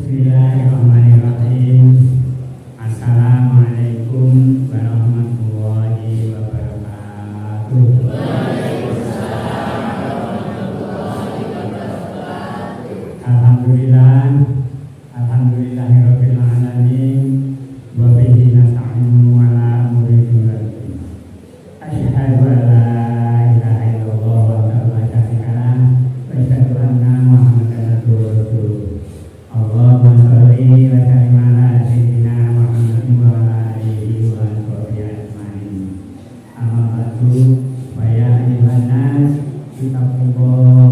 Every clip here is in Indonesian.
Bismillahirrahmanirrahim. Assalamualaikum warahmatullahi wabarakatuh. Alhamdulillahirabbil alamin wa bihi nasta'inu ala umuri dunya. Asyhadu an la ilaha illallah wa la syarika lah wa asyhadu anna Muhammadan rasulullah. Allahumma sholli wa sallim ala sayyidina Muhammadin wa ala alihi wa sahbihi ajmain. Amma ba'du, fa ya ayyuhan nas ittaqullah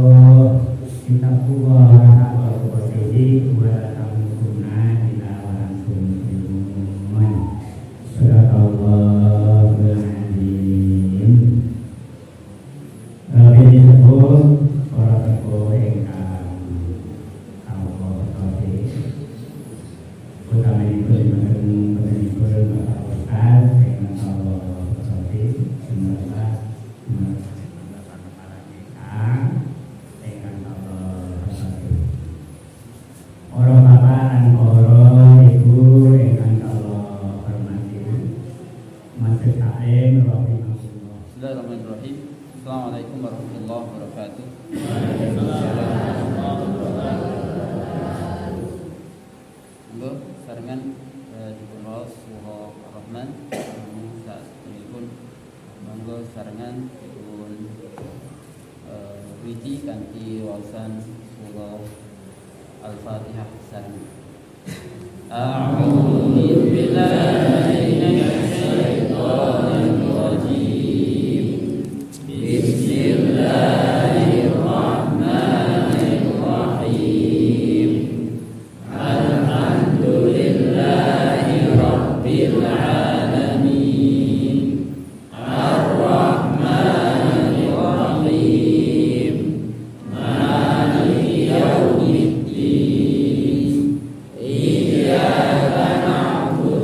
haqqa tuqatih wa la tamutunna illa wa antum muslimun. Sadaqallahul azim. Rabbi sepuh para sepuh ingkang Allah kasih. Utaminipun panjenenganipun Bapak Ustaz ingkang Allah kasih semoga para kita ingkang Allah kasih. Para bapak dan para ibu ingkang Allah hormati. Matur saem rahimahullah. Bismillahirrahmanirrahim. Assalamualaikum warahmatullahi wabarakatuh. Monggo sarengan dipun waos Surah Ar-Rahman. Saat punipun monggo sarengan dipun wiji kanthi waosan Surah Al-Fatihah sarengan. A'udzu billahi minasy syaithanir rajim. Bismillahirrahmanirrahim. Alhamdulillahi rabbil alamin. Ar-Rahmanir Rahim. Maliki yaumiddin. Iyyaka na'budu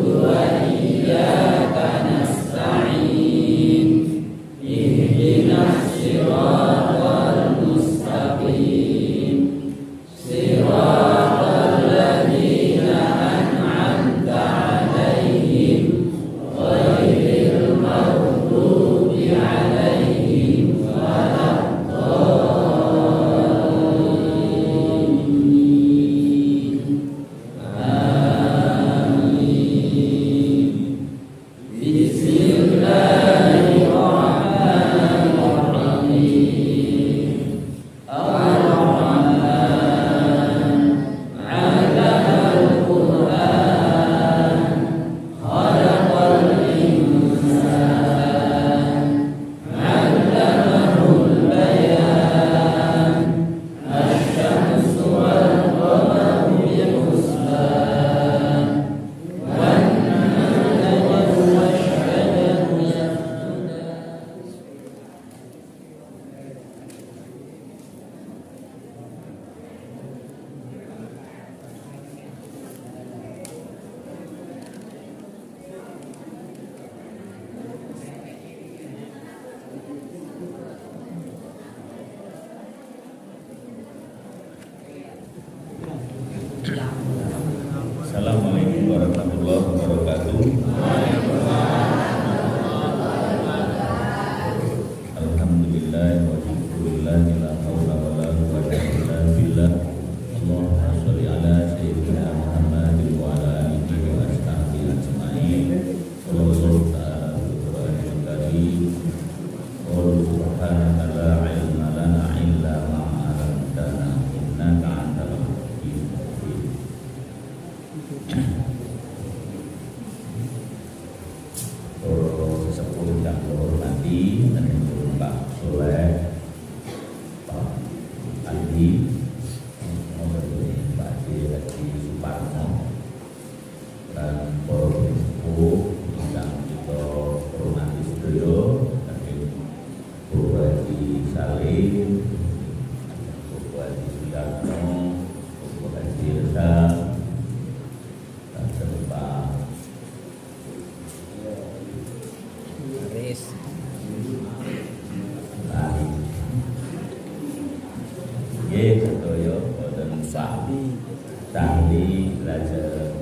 Sahli, belajar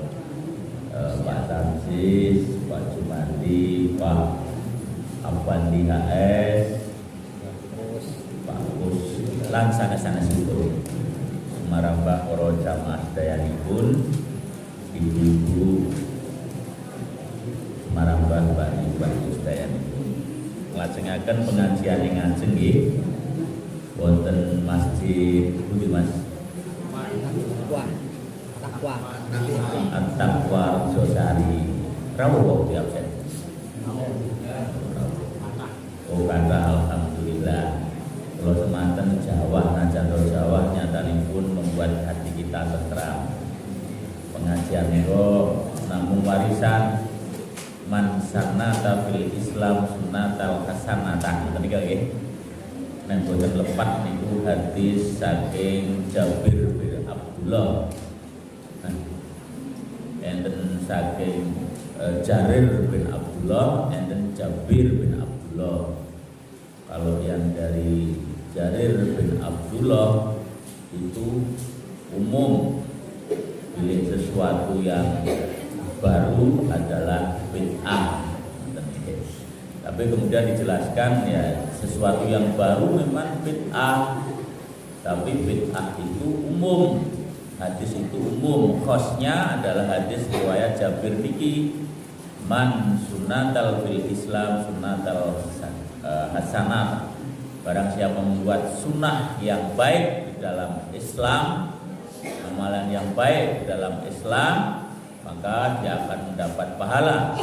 Pak Tamsis, Pak Jumandi, Pak Afandi HS, Pak Kus, lan sana-sana situ. Marambah para jamaah sedayanipun, ibu-ibu, marambah Mbak sedayanipun. Nglajengaken pengajian ing ngajeng nggih wonten Masjid pundi Mas? At-Taqwa Josari. Rawuh kok di absen. Oh kata alhamdulillah. Kalau semanten Jawa, najan Jawa nyatanipun membuat hati kita tenteram. Pengajian niku namung warisan man sanata fil Islam sunnatal hasanatan. Niki nggih. Nek boten lepat niku hadis saking Jabir bin Abdullah. Enten saking Jarir bin Abdullah, enten Jabir bin Abdullah. Kalau yang dari Jarir bin Abdullah itu umum, pilih sesuatu yang baru adalah bid'ah. Tapi kemudian dijelaskan ya sesuatu yang baru memang bid'ah, tapi bid'ah itu umum, hadis itu umum. Khosnya adalah hadis riwayat Jabir niki, man sunnatal fil Islam sunnatal hasanah. Barang siapa membuat sunnah yang baik di dalam Islam, amalan yang baik di dalam Islam, maka dia akan mendapat pahala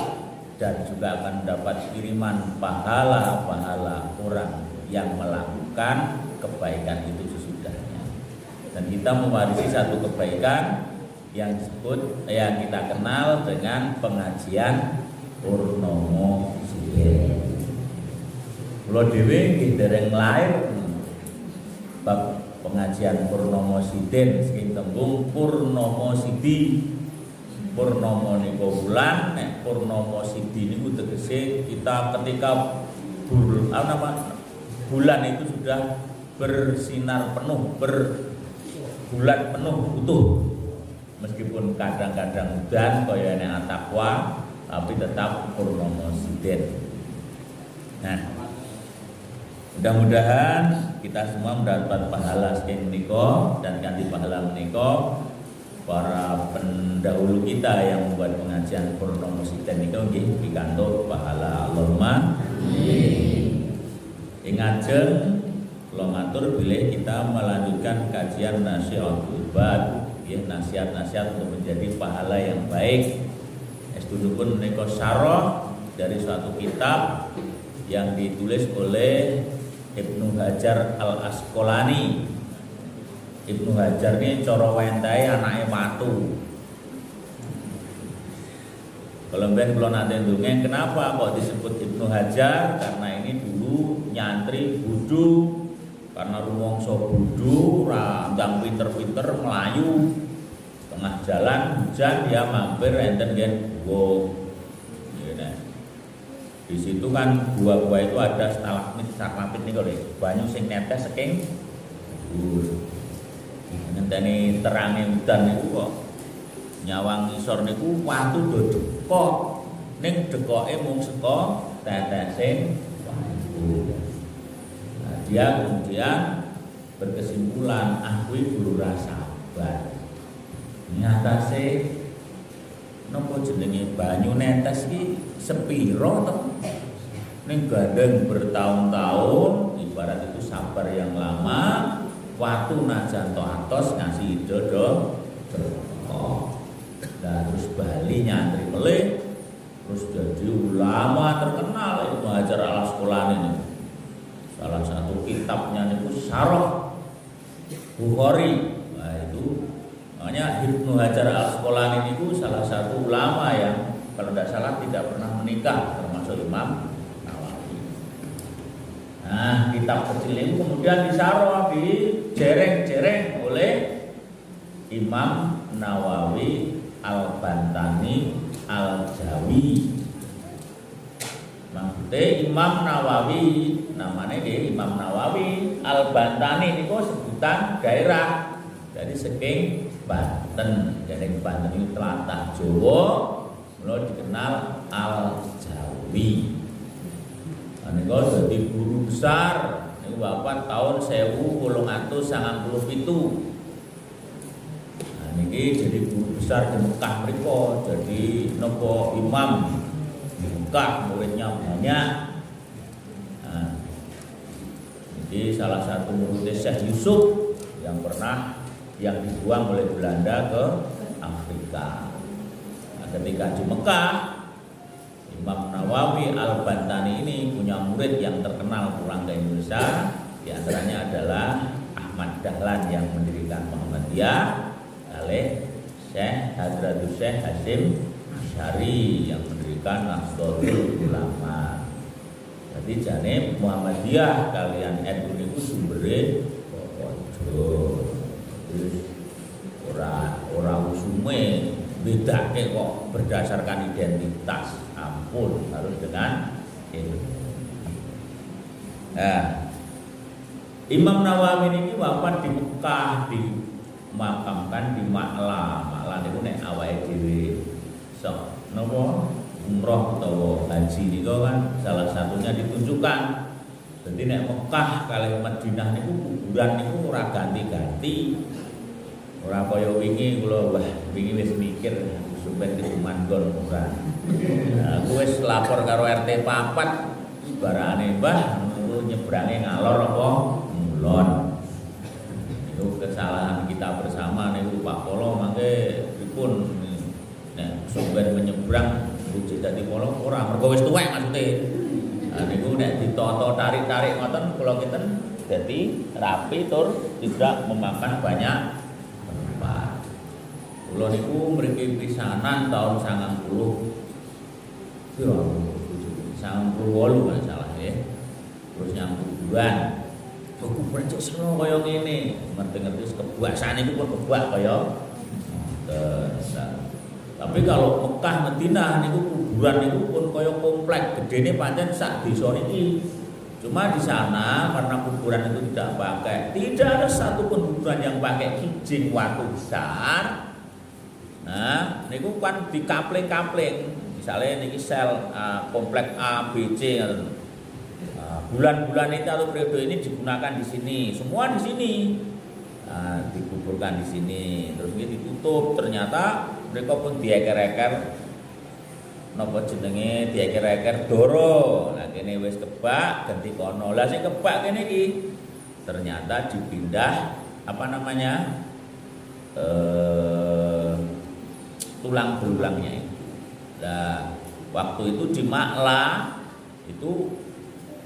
dan juga akan mendapat kiriman pahala-pahala orang yang melakukan kebaikan itu sesudahnya. Dan kita mewarisi satu kebaikan yang disebut, yang kita kenal dengan pengajian Purnomo Siden. Kula dhewe nggih dereng lair bab pengajian Purnomo Siden saking tembung Purnomo Sidi. Purnomo niku bulan, nek Purnomo Sidi niku tegese kita ketika bulan itu sudah bersinar penuh, berbulan penuh utuh. Meskipun kadang-kadang udan kaya nek At-Taqwa, tapi tetap Purnomo Siden. Nah, mudah-mudahan kita semua mendapat pahala saking menika dan kanthi pahala menika para pendahulu kita yang membuat pengajian Purnomo Siden niku nggih pikantuk pahala. Allahumma amin. Ing ngajeng kula matur bilih kita melanjutkan kajian nasihat ibad, ya nasihat-nasihat untuk menjadi pahala yang baik. Estudipun menika syarah dari suatu kitab yang ditulis oleh Ibnu Hajar Al-Asqalani. Ibnu Hajar ini cara wentai anake watu. Kalau ben kula nate ndonga kenapa kok disebut Ibnu Hajar? Karena ini dulu nyantri bodho, karena rumangsa bodho ora ndang pinter-pinter melayu. Tengah jalan hujan dia mampir enten nggih gua. Di situ kan gua-gua itu ada stalagmit niku lho, banyu sing netes saking dhuwur. Ngenteni terange udan niku kok nyawang ngisor niku watu do dekok. Ning dekoke mung saka tetese watu. Nah, dia kemudian berkesimpulan, aku guru sabar. Nyatase napa jenenge banyu netes iki sepiro to? Ning gandeng bertahun-tahun, ibarat itu sabar yang lama. Waktu najan to atos ngasih dodo dan terus Bali nyantri melih, terus jadi ulama terkenal Ibnu Hajar Al-Asqalani ini. Salah satu kitabnya itu Syarah Bukhari. Nah itu makanya Ibnu Hajar Al-Asqalani itu salah satu ulama yang kalau tidak salah tidak pernah menikah, termasuk Imam Nawawi. Nah kitab kecil ini kemudian disyarah di jereng-jereng oleh Imam Nawawi Al-Bantani Al-Jawi. Maksudnya Imam Nawawi, namanya dia Imam Nawawi Al-Bantani ini kok sebutan daerah dari saking Banten. Banten. Jadi Banten itu tlatah Jawa, mula dikenal Al-Jawi. Menika dadi guru besar niku wafat tahun 1897. Nah niki jadi guru besar di Mekah mriku, jadi napa imam di Mekah, muridnya banyak. Nah, jadi salah satu muridnya Syekh Yusuf yang dibuang oleh Belanda ke Afrika. Nah, ketika di Mekah, Imam Nawawi Al-Bantani ini punya murid yang terkenal pulang ke Indonesia. Di antaranya adalah Ahmad Dahlan yang mendirikan Muhammadiyah, oleh Syekh Hadratus Syekh Hasyim Asy'ari yang mendirikan Nahdlatul Ulama. Jadi jane Muhammadiyah kalian NU niku sumbere podo. Terus ora usume bedake kok berdasarkan identitas. Ampun, harus dengan itu. Nah, Imam Nawawi ini wafat di Mekah, dimakamkan di Ma'la. Ma'la niku nek awake dhewe sok napa umroh utawa haji niku kan salah satunya ditunjukkan. Jadi nek Mekah kalih Madinah niku kuburan niku ora ganti-ganti. Ora kaya wingi kula wingi wis mikir sampeyan iki manggon ora. Nah, aku wis lapor karo RT 4 barane Mbah niku nyebrange ngalor apa mulon. Itu kesalahan kita bersama niku Pak Polo mangke pripun nek sampeyan menyebrang bujuk dadi polo ora mergo wis tuwek maksude. Nah niku nek ditoto tarik-tarik ngoten kula kinten dadi rapi tur tidak memakan banyak tempat. Kula niku mriki pisanan tahun 90. Piro? 98 masalah ya. Terus nyang kuburan. Kuburan cek seno kaya ngene. Ngerti-ngerti kebuasan iku pun kebak kaya tapi kalau Mekah Madinah niku kuburan niku pun kaya komplek gedene pancen sak desa niki. Cuma di sana karena kuburan itu tidak ada satupun kuburan yang pakai kijing watu besar. Nah, niku kan dikapling-kapling. Misalnya niki sel komplek A, B, C. Bulan-bulan itu atau periode ini digunakan di sini, semua di sini. Dikuburkan di sini, terus ini ditutup. Ternyata mereka pun dieker-eker, napa jenenge dieker-eker doro. Lah kene wis kebak ganti kono. Lah sing kebak kene iki ternyata dipindah apa namanya? Tulang belulangnya itu. Nah, waktu itu di Ma'la itu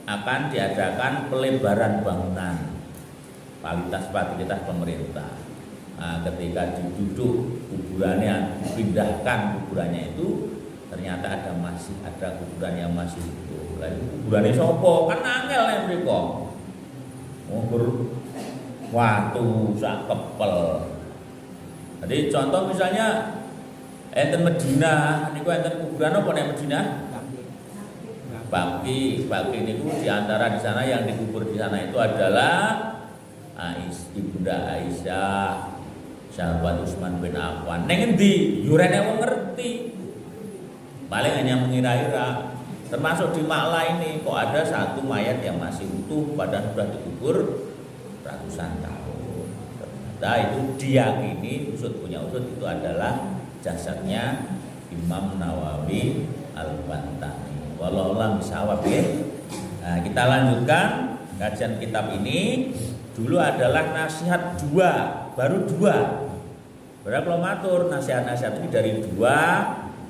akan diadakan pelebaran bangunan fasilitas pemerintah. Nah, ketika diduduk kuburannya dipindahkan kuburannya itu ternyata masih ada kuburan yang masih utuh. Lalu kuburannya sopo kan angel yang mriko. Ngubur watu sak kepel. Jadi contoh misalnya enten Medina niku enten kuburan apa nek Medina? Baki niku di antara di sana yang dikubur di sana itu adalah Ibunda Aisyah, sahabat Utsman bin Affan. Ning endi? Yo rene wong ngerti. Paling hanya mengira-ira. Termasuk di Ma'la ini kok ada satu mayat yang masih utuh padahal sudah dikubur ratusan tahun. Ternyata itu diyakini punya usut itu adalah jasadnya Imam Nawawi Al-Bantani. Wallahu a'lam bishawab ya. Nah, kita lanjutkan kajian kitab ini. Dulu adalah nasihat baru dua. Berapa matur nasihat-nasihat ini dari 2,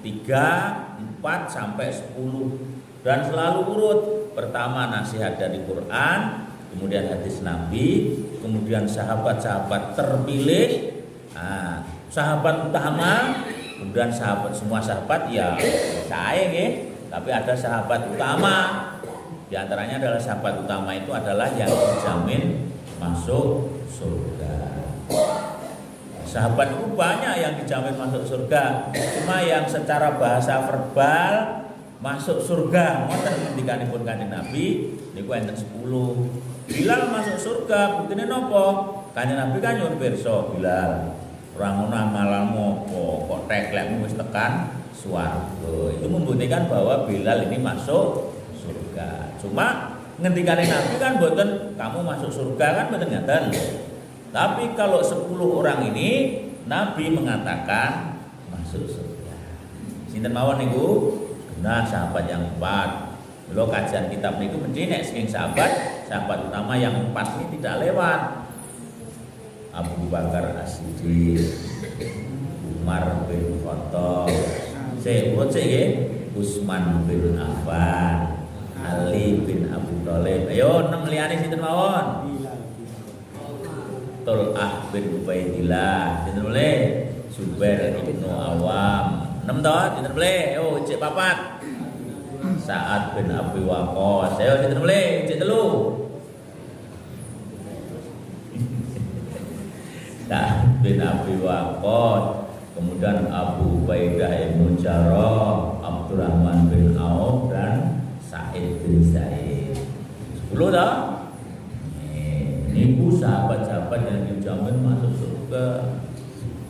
3, 4 sampai 10 dan selalu urut. Pertama nasihat dari Quran, kemudian hadis Nabi, kemudian sahabat-sahabat terpilih, sahabat utama, kemudian semua sahabat ya saya ya, tapi ada sahabat utama. Di antaranya adalah sahabat utama itu adalah yang dijamin masuk surga. Sahabat itu banyak yang dijamin masuk surga. Cuma yang secara bahasa verbal masuk surga ngoten ngendikanipun Kanjeng Nabi niku enten 10. Bilal masuk surga, buktine napa? Kanjeng Nabi kan nyuwun pirsa Bilal. Ora ngono amalanmu apa kok teklekmu wis tekan swarga. Itu membuktikan bahwa Bilal ini masuk surga. Cuma ngendikane Nabi kan mboten kamu masuk surga kan mboten ngaten. Tapi kalau 10 orang ini Nabi mengatakan masuk surga. Sinten mawon niku? Nah, sahabat yang 4. Lho kajian kitab niku mesti nek saking sahabat utama yang 4 ini tidak lewat. Abu Bakar As-Siddiq, Umar bin Khattab, Utsman bin Affan, Ali bin Abi Thalib. Ayo 6 liyane sinten mawon? Tul'ah bin Ubaidillah, sinten boleh? Zubair bin Awam. 6 to, sinten boleh? Yo cek 4. Sa'ad bin Abi Waqqas. Ayo sinten boleh? Cek 3. Sa'ad bin Abi Waqqas. Kemudian Abu Ubaidah bin Jarrah, Abdurrahman bin Auf dan Sa'id bin Zaid. 10 dah. Niku sahabat-sahabat yang dijamin masuk surga.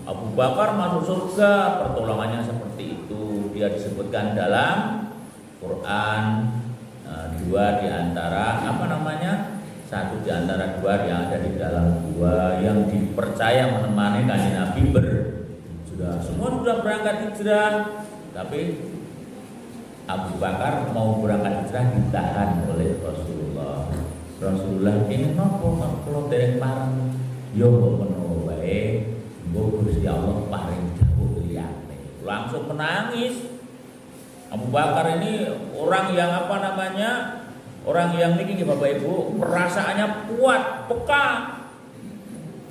Abu Bakar masuk surga, pertolongannya seperti itu. Dia disebutkan dalam Quran 2 di antara satu di antara 2 yang ada di dalam 2 yang dipercaya menemani kanjeng Nabi berhijrah. Semua sudah berangkat hijrah, tapi Abu Bakar mau berangkat hijrah ditahan oleh Rasulullah. Rasulullah ini nopo kalau dereng pareng yo mbok menawa wae mbok Gusti Allah paring dawuh liyane. Langsung menangis. Abu Bakar ini orang yang orang yang niki Bapak Ibu perasaannya kuat, peka.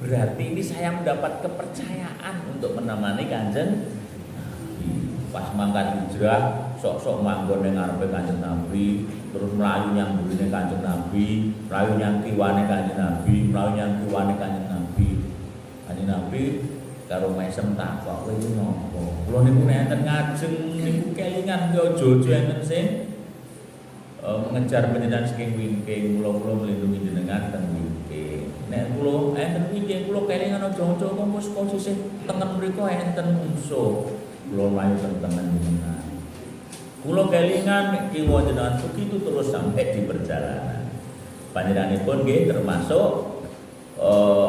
Berarti ini saya mendapat kepercayaan untuk menemani kanjeng pas mangkat hijrah, sok-sok manggon ning ngarepe kanjeng Nabi, terus mlayu nyang burine kanjeng Nabi, mlayu nyang kiwane kanjeng Nabi, mlayu nyang kiwane kanjeng Nabi. Kanjeng Nabi karo mesem takok, "Kowe iki napa?" Kula niku enten ngajeng niku kelingan yo aja enten sing mengejar panjenengan saking wingking, kula melindungi jenengan teng wingking. Nek kula enten wingking kula kelingan aja-aja kok posisi tengen mriku enten musuh. Kula mlayu teng-tengen jenengan. Kula kelingan kiwa jenengan begitu terus sampai di perjalanan. Panjenenganipun nggih termasuk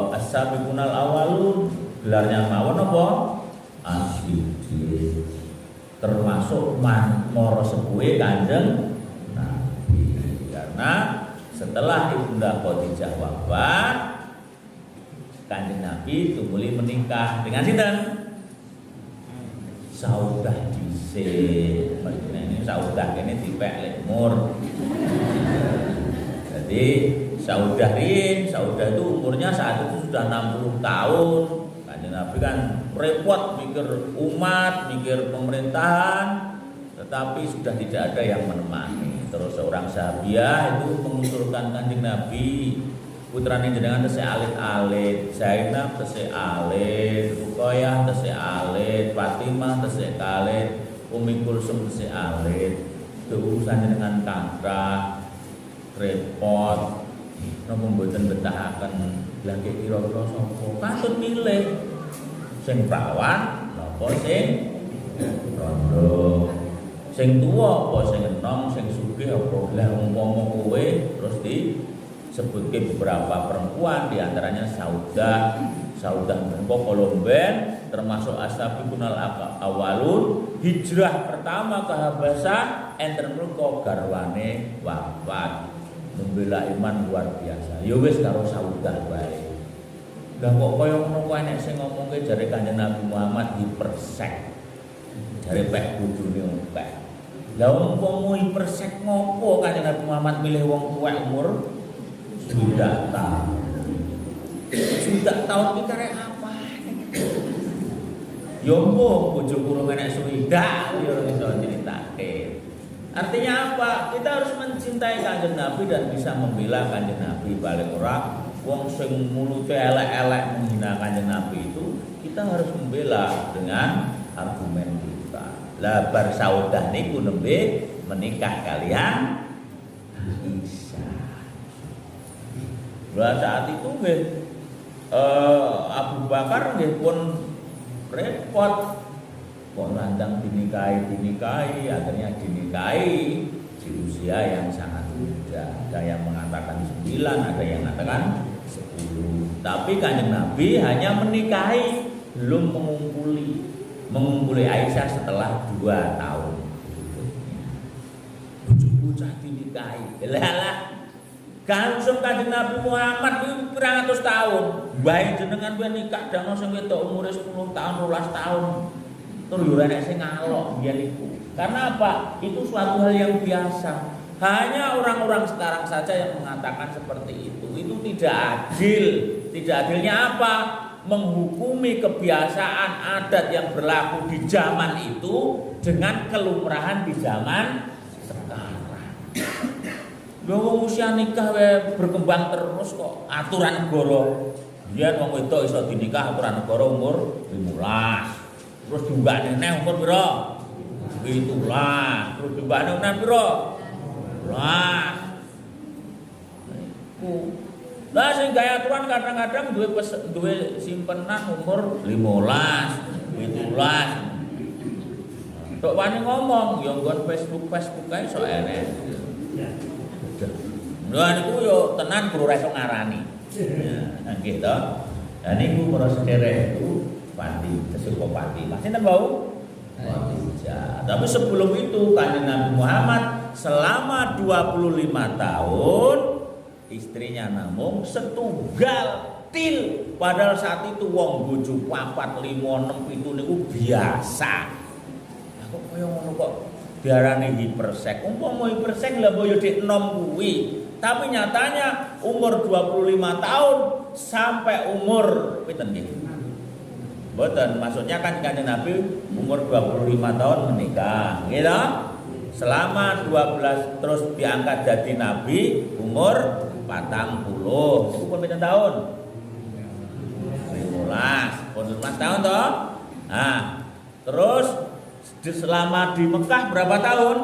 as-sabiqunal awalun, gelarnya mawon apa? As-siddiq. Termasuk mara sepuhe Kanjeng Nabi. Karena setelah Ibunda Khadijah wafat, Kanjeng Nabi tumuli menikah dengan sinten? Saudah dhisik. Ini Saudah kene dipek lek umur. Jadi Saudah itu umurnya saat itu sudah 60 tahun. Kanjeng Nabi kan repot mikir umat, mikir pemerintahan, tetapi sudah tidak ada yang menemani. Terus seorang sahabiah itu mengusulkan Kanjeng Nabi, putrane jenengan tesih alit-alit, Zainab tesih alit, Ruqayyah tesih alit, Fatimah tesih alit, Ummi Kulsum tesih alit. Itu urusan jenengan kathah repot. Napa mboten betahaken lha kira-kira sapa? Patut milih sing prawan napa sing rondo. Sing tuwa apa sing enom, sing sugih apa lah umpama kowe terus disebutke beberapa perempuan di antaranya Saudah menika Kolomben termasuk as-sabiqunal awalun, hijrah pertama ke Habasah enten menika garwane wafat. Membela iman luar biasa. Ya wis karo Saudah wae. Lah kok kaya ngono kuwi nek sing ngomongke jare Kanjeng Nabi Muhammad hipersek. Jare pek bojone pek. Lah umpama hipersek ngopo Kanjeng Nabi Muhammad milih wong tuwek umur sudah tahun iki karek apa? Ya mpo bojo kurung enek swidak ya ora iso diceritake. Artinya apa? Kita harus mencintai Kanjeng Nabi dan bisa membela Kanjeng Nabi. Balik ora wong sing mulute elek-elek menghina Kanjeng Nabi itu kita harus membela dengan argumen kita. Lah bar Saudah niku nembe menikah kalian Aisyah. Lah saat itu nggih Abu Bakar nggih pun repot. Kok landang dinikahi, akhirnya dinikahi di usia yang sangat muda. Ada yang mengatakan 9, ada yang mengatakan 10. Tapi Kanjeng Nabi hanya menikahi, belum mengumpuli Aisyah setelah 2 tahun. Bocah dinikahi. Lah langsung Kanjeng Nabi Muhammad kuwi pirang atus tahun. Bae jenengan kowe nikah dano sing wedok umure 10 tahun, 12 tahun. Tur yo nek sing ngalok biyen iku. Karena apa? Itu suatu hal yang biasa. Hanya orang-orang sekarang saja yang mengatakan seperti itu. Itu tidak adil. Tidak adilnya apa? Menghukumi kebiasaan adat yang berlaku di zaman itu dengan kelumrahan di zaman sekarang. Lho wong usia nikah wae berkembang terus kok aturan negara. Biyen wong wedok iso dinikah aturan negara umur 15. Terus diunggahne neh umur pira? 17. Terus diunggahne neh pira? 12. Lah sing gawe aturan kadang-kadang duwe simpenan umur 15, 17. Tok wani ngomong ya nggon Facebook ae sok enek. Lha niku yo tenan guru iso ngarani. Nah, nggih to. Lah niku para sederek itu Pati, Kesukopati. Masih kan bau? Ya. Tapi sebelum itu Kanjeng Nabi Muhammad selama 25 tahun istrinya namung setunggal til. Padahal saat itu wong bojo 4, 5, 6, 7 niku biasa. Aku koyo ngono kok diarani hipersek. Umpama hipersek lha boyo dik enom kuwi. Tapi nyatanya umur 25 tahun sampai umur pinten nggih? Mboten, maksudnya kan Kanjeng Nabi umur 25 tahun menikah, gitu? Selama 12 terus diangkat jadi nabi umur 40. Itu pun pinten tahun? 15 tahun toh? Nah, terus selama di Mekah berapa tahun?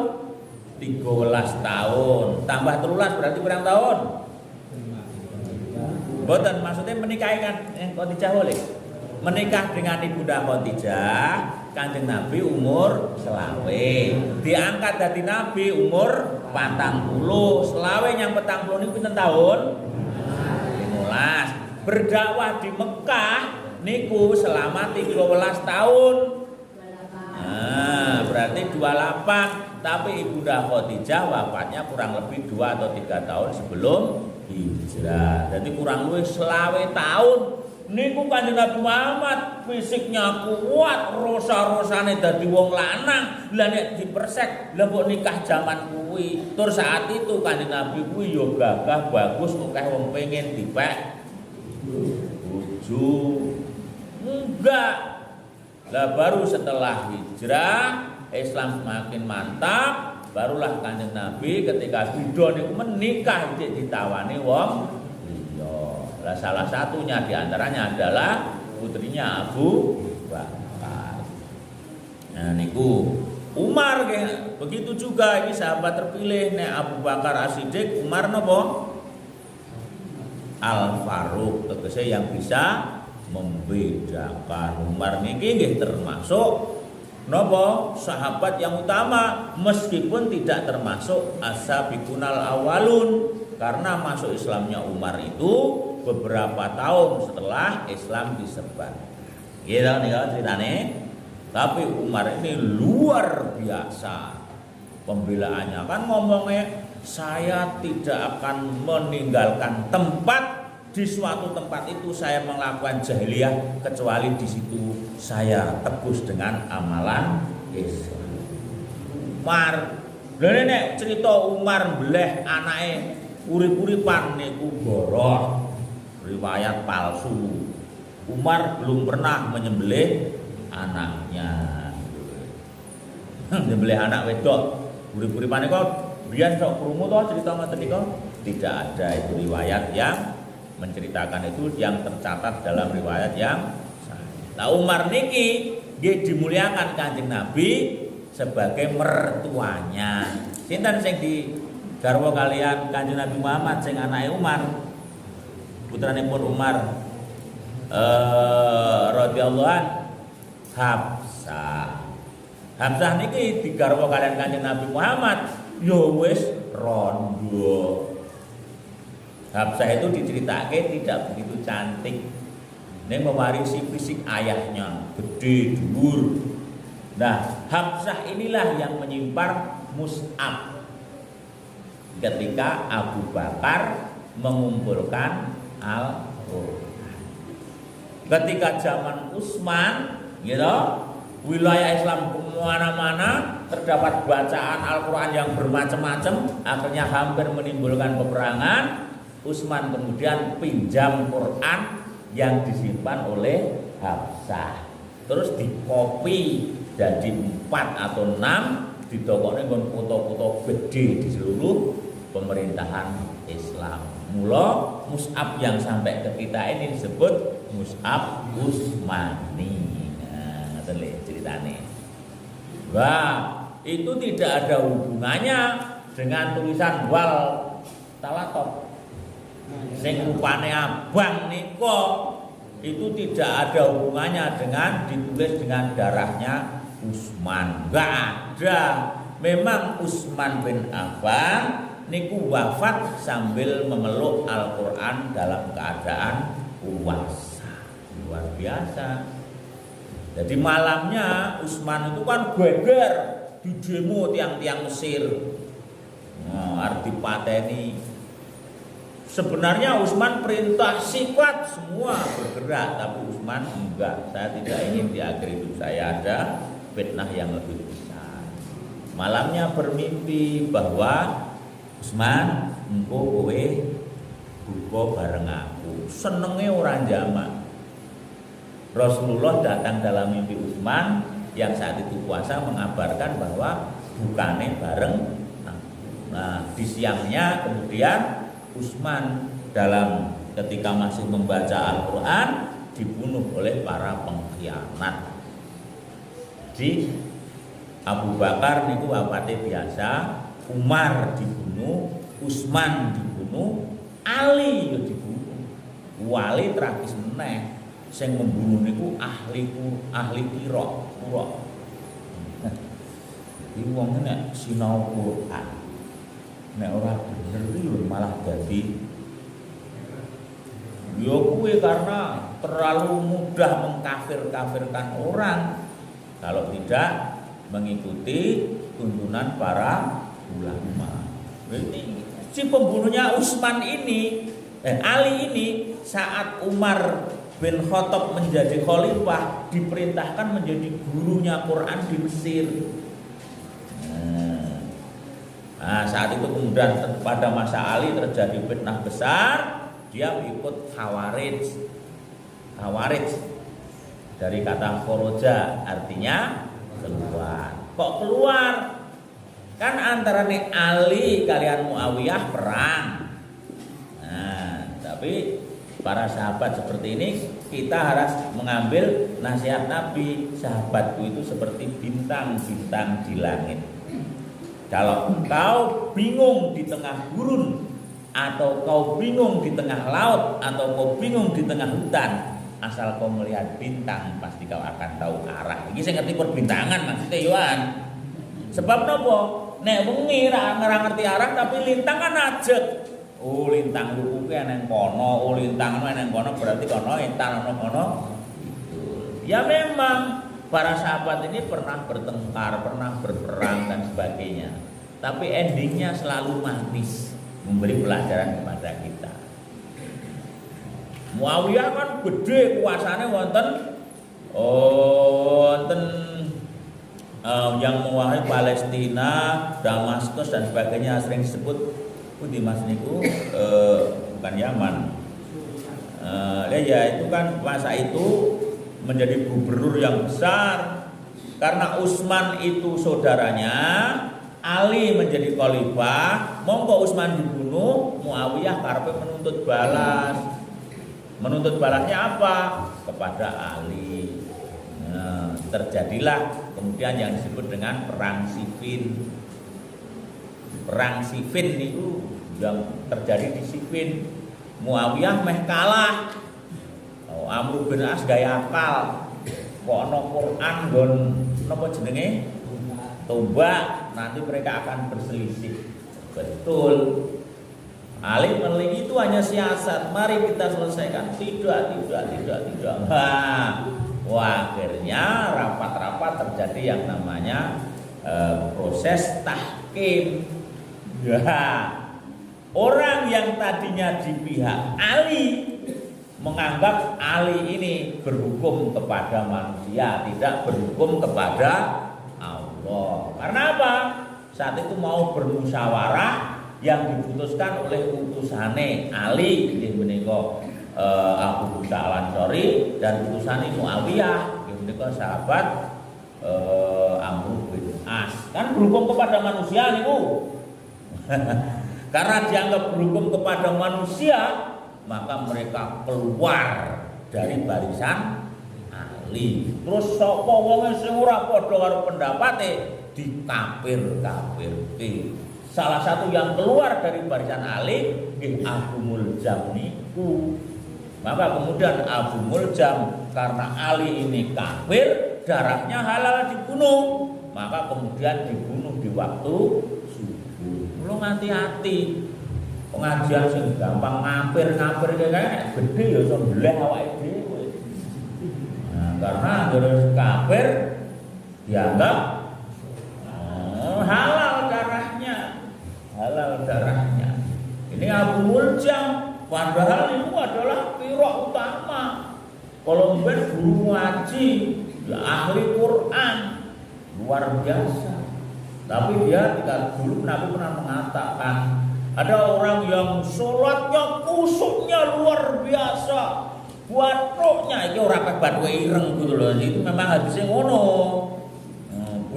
13 tahun. Tambah 13 berarti berapa tahun? Mboten, maksudnya menikahi kan Khadijah boleh? Menikah dengan Ibunda Khadijah, Kanjeng Nabi umur selawe. Diangkat dari Nabi umur 40. Selawe yang 40 ini pinten tahun? 15. Berdakwah di Mekah niku selama 13 tahun. Nah, berarti 28. Tapi Ibunda Khadijah wafatnya kurang lebih 2 atau 3 tahun sebelum hijrah. Jadi kurang lebih selawe tahun. Niku Kanjeng Nabi Muhammad fisiknya kuat, rosa-rosane dadi wong lanang. Lah nek dipersek, lah kok nikah zaman kuwi. Tur saat itu Kanjeng Nabi kuwi yo gagah bagus, akeh wong pengen dipek bojo. Enggak. Lah baru setelah hijrah, Islam semakin mantap, barulah Kanjeng Nabi ketika bidho niku menikah ditawani wong. Nah, salah satunya diantaranya adalah putrinya Abu Bakar. Nah niku Umar begitu juga ini sahabat terpilih nek Abu Bakar As-Siddiq, Umar nopo? Al-Faruq, tegese yang bisa membedakan. Umar niki nggih termasuk nopo? Sahabat yang utama meskipun tidak termasuk as-sabiqunal awalun karena masuk Islamnya Umar itu beberapa tahun setelah Islam disebar. Gitu nih ceritanya. Tapi Umar ini luar biasa pembelaannya. Kan ngomongnya saya tidak akan meninggalkan tempat di suatu tempat itu saya melakukan jahiliyah kecuali di situ saya tebus dengan amalan Islam. Umar, lha nek cerita Umar mbleh anake urip-uripan niku goroh. Riwayat palsu. Umar belum pernah menyembelih anaknya. Menyembelih anak wedok. Urip-uripane kok biyen sok krungu to cerita ngoten niku? Tidak ada itu riwayat yang menceritakan itu yang tercatat dalam riwayat yang sahih. Nah Umar niki nggih dimuliakan Kanjeng Nabi sebagai mertuanya. Sinten sing di garwa kalian Kanjeng Nabi Muhammad sing anake Umar? Putranipun Umar radhiyallahu an Habsah. Habsah niki digarwa kalian Kanjeng Nabi Muhammad yo wis rondo. Habsah itu diceritake tidak begitu cantik. Ini mewarisi fisik ayahnya, gede, dhuwur. Nah, Habsah inilah yang menyimpan Mus'ab ketika Abu Bakar mengumpulkan Al-Quran. Ketika zaman Utsman, gitu, wilayah Islam kemana-mana terdapat bacaan Al-Quran yang bermacam-macam, akhirnya hampir menimbulkan peperangan. Utsman kemudian pinjam Quran yang disimpan oleh Habsah, terus dikopi jadi 4 atau 6 ditokone nggon kota-kota gede di seluruh pemerintahan Islam. Mula Mus'ab yang sampai ke kita ini disebut Mus'ab Utsmani. Nah, ngoten lho ceritane. Wah, itu tidak ada hubungannya dengan tulisan wal tawatok. Sing rupane abang niko itu tidak ada hubungannya dengan ditulis dengan darahnya Utsman. Enggak ada. Memang Utsman bin Affan niku wafat sambil memeluk Al-Quran dalam keadaan puasa. Luar biasa. Jadi malamnya Utsman itu kan geger di demo tiang-tiang Mesir. Nah, arti pateni. Sebenarnya Utsman perintah sikat semua bergerak, tapi Utsman enggak. Saya tidak ingin di akhir hidup saya ada fitnah yang lebih besar. Malamnya bermimpi bahwa Utsman, engko kowe buka bareng aku. Senenge ora jamak. Rasulullah datang dalam mimpi Utsman yang saat itu puasa mengabarkan bahwa bukane bareng. Nah, di siangnya kemudian Utsman dalam ketika masih membaca Al-Quran dibunuh oleh para pengkhianat. Jadi Abu Bakar niku wafate biasa, Umar dibunuh, Utsman dibunuh, Ali yo dibunuh. Wali tragis meneh, sing membunuh niku ahli qira. Iki wong nek sinau Quran nek ora bener iki malah dadi yo kuwi karena terlalu mudah mengkafir-kafirkan orang kalau tidak mengikuti tuntunan para ulama. Berarti si pembunuhnya Utsman ini Ali ini saat Umar bin Khattab menjadi khalifah diperintahkan menjadi gurunya Quran di Mesir. Nah, saat itu kemudian pada masa Ali terjadi fitnah besar, dia ikut Khawarij. Khawarij dari kata khoroja artinya keluar. Kok keluar? Kan antara nih Ali kalian Muawiyah perang. Nah, tapi para sahabat seperti ini kita harus mengambil nasihat Nabi. Sahabatku itu seperti bintang-bintang di langit. Kalau kau bingung di tengah gurun, atau kau bingung di tengah laut, atau kau bingung di tengah hutan, asal kau melihat bintang pasti kau akan tahu arah. Ini saya ngerti perbintangan maksudnya Yohan. Sebab nopo nek wengi ra ngerti arah tapi lintang kan ajeg. Oh lintang luku ki nang kono, oh lintang nang kono berarti kono entar ono kono. Ya memang para sahabat ini pernah bertengkar, pernah berperang dan sebagainya. Tapi endingnya selalu manis, memberi pelajaran kepada kita. Muawiyah kan gede kuasanya wonten yang menguasai Palestina, Damaskus dan sebagainya, sering disebut di Mas niku bukan Yaman. Ya itu kan masa itu menjadi gubernur yang besar karena Utsman itu saudaranya, Ali menjadi khalifah, monggo Utsman dibunuh, Muawiyah karepe menuntut balas. Menuntut balasnya apa? Kepada Ali. Nah, terjadilah kemudian yang disebut dengan perang Siffin. Perang Siffin itu yang terjadi di Siffin. Muawiyah meh kalah. Amr bin As gaya akal. kok ana Quran nggon napa jenenge tombak, nanti mereka akan berselisih. Betul. Alim-alim itu hanya siasat, mari kita selesaikan. Tidak. Akhirnya rapat-rapat terjadi yang namanya proses tahkim. Orang yang tadinya di pihak Ali menganggap Ali ini berhukum kepada manusia, tidak berhukum kepada Allah. Karena apa? Saat itu mau bermusyawarah, yang diputuskan oleh utusane Ali inggih menika Abu Musa Al-Asy'ari dan utusane Muawiyah inggih menika sahabat Amr bin As. Kan berhukum kepada manusia niku. Karena dianggap berhukum kepada manusia, maka mereka keluar dari barisan Ali. Terus sapa wong sing ora padha karo pendapate dikafir-kafirke. Salah satu yang keluar dari barisan Ali nggih Abu Muljam niku. Maka kemudian Abu Muljam karena Ali ini kafir, darahnya halal dibunuh. Maka kemudian dibunuh di waktu subuh. Lu hati-hati. Pengajian sing gampang ngapir kayak gede ya iso mbleh awake dhewe. Nah, karena harus kafir dianggap halal darahnya. Ini Abu Muljam, padahal itu adalah qira utama. Kalau mben guru ngaji, ya ahli Quran, luar biasa. Tapi dia tidak, dulu Nabi pernah mengatakan ada orang yang sholatnya kusuknya luar biasa, batuknya itu orang batuk ireng gitu loh. Itu memang hadisnya ngono.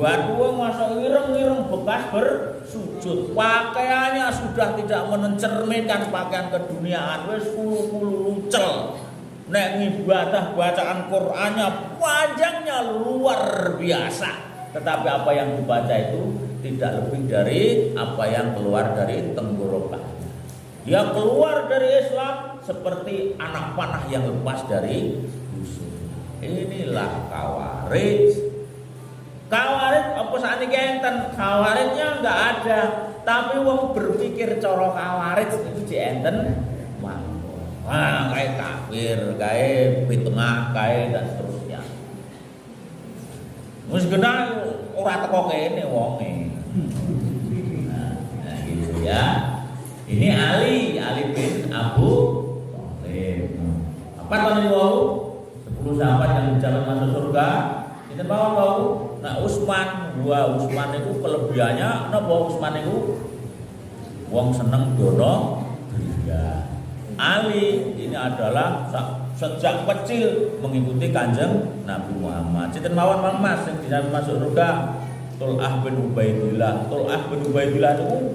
Batuk masa ireng bekas bersujud, pakaiannya sudah tidak mencerminkan pakaian keduniaan, wis kulu-kulu lucel. Nek ngibadah bacaan Qur'annya panjangnya luar biasa. Tetapi apa yang dibaca itu tidak lebih dari apa yang keluar dari tenggorokan. Dia keluar dari Islam seperti anak panah yang lepas dari busur. Inilah Khawarij. Khawarij apa sakniki enten? Khawarijnya enggak ada, tapi wong berpikir cara Khawarij itu dienten mangko. Wah, kayak kafir, kayak bid'ah, kayak dan seterusnya. Wis genah ora teko kene wonge. Nah, gitu ya. Ini Ali bin Abu Thalib. Apa tadi wau? 10 sahabat yang jalan masuk surga. Ini bawa nah Utsman itu kelebihannya napa Utsman itu wong seneng dono ya. Ali ini adalah sejak kecil mengikuti Kanjeng Nabi Muhammad. Sinten mawon Mas sing bisa masuk surga? Tul'ah bin Ubaidillah itu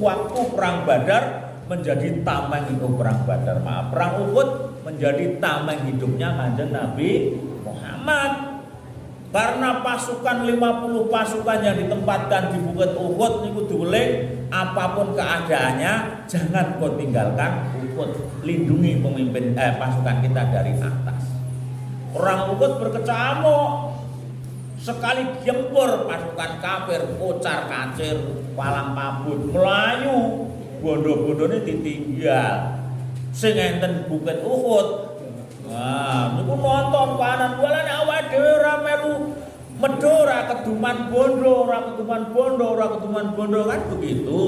waktu perang Badar menjadi tameng hidup perang Badar. Perang Uhud menjadi tameng hidupnya Kanjeng Nabi Muhammad. Karena pasukan 50 pasukan yang ditempatkan di Bukit Uhud niku diweling, apapun keadaannya jangan kau tinggalkan Uhud. Lindungi pemimpin pasukan kita dari atas. Perang Uhud berkecamuk. Sekali gempur pasukan kafir kocar kacir, palang kabut, melayu, bondo-bondone ditinggal. Sing enten Bukit Uhud. Wah, niku nonton kanan walane awake dhewe ora melu medho ora keduman bondo kan begitu.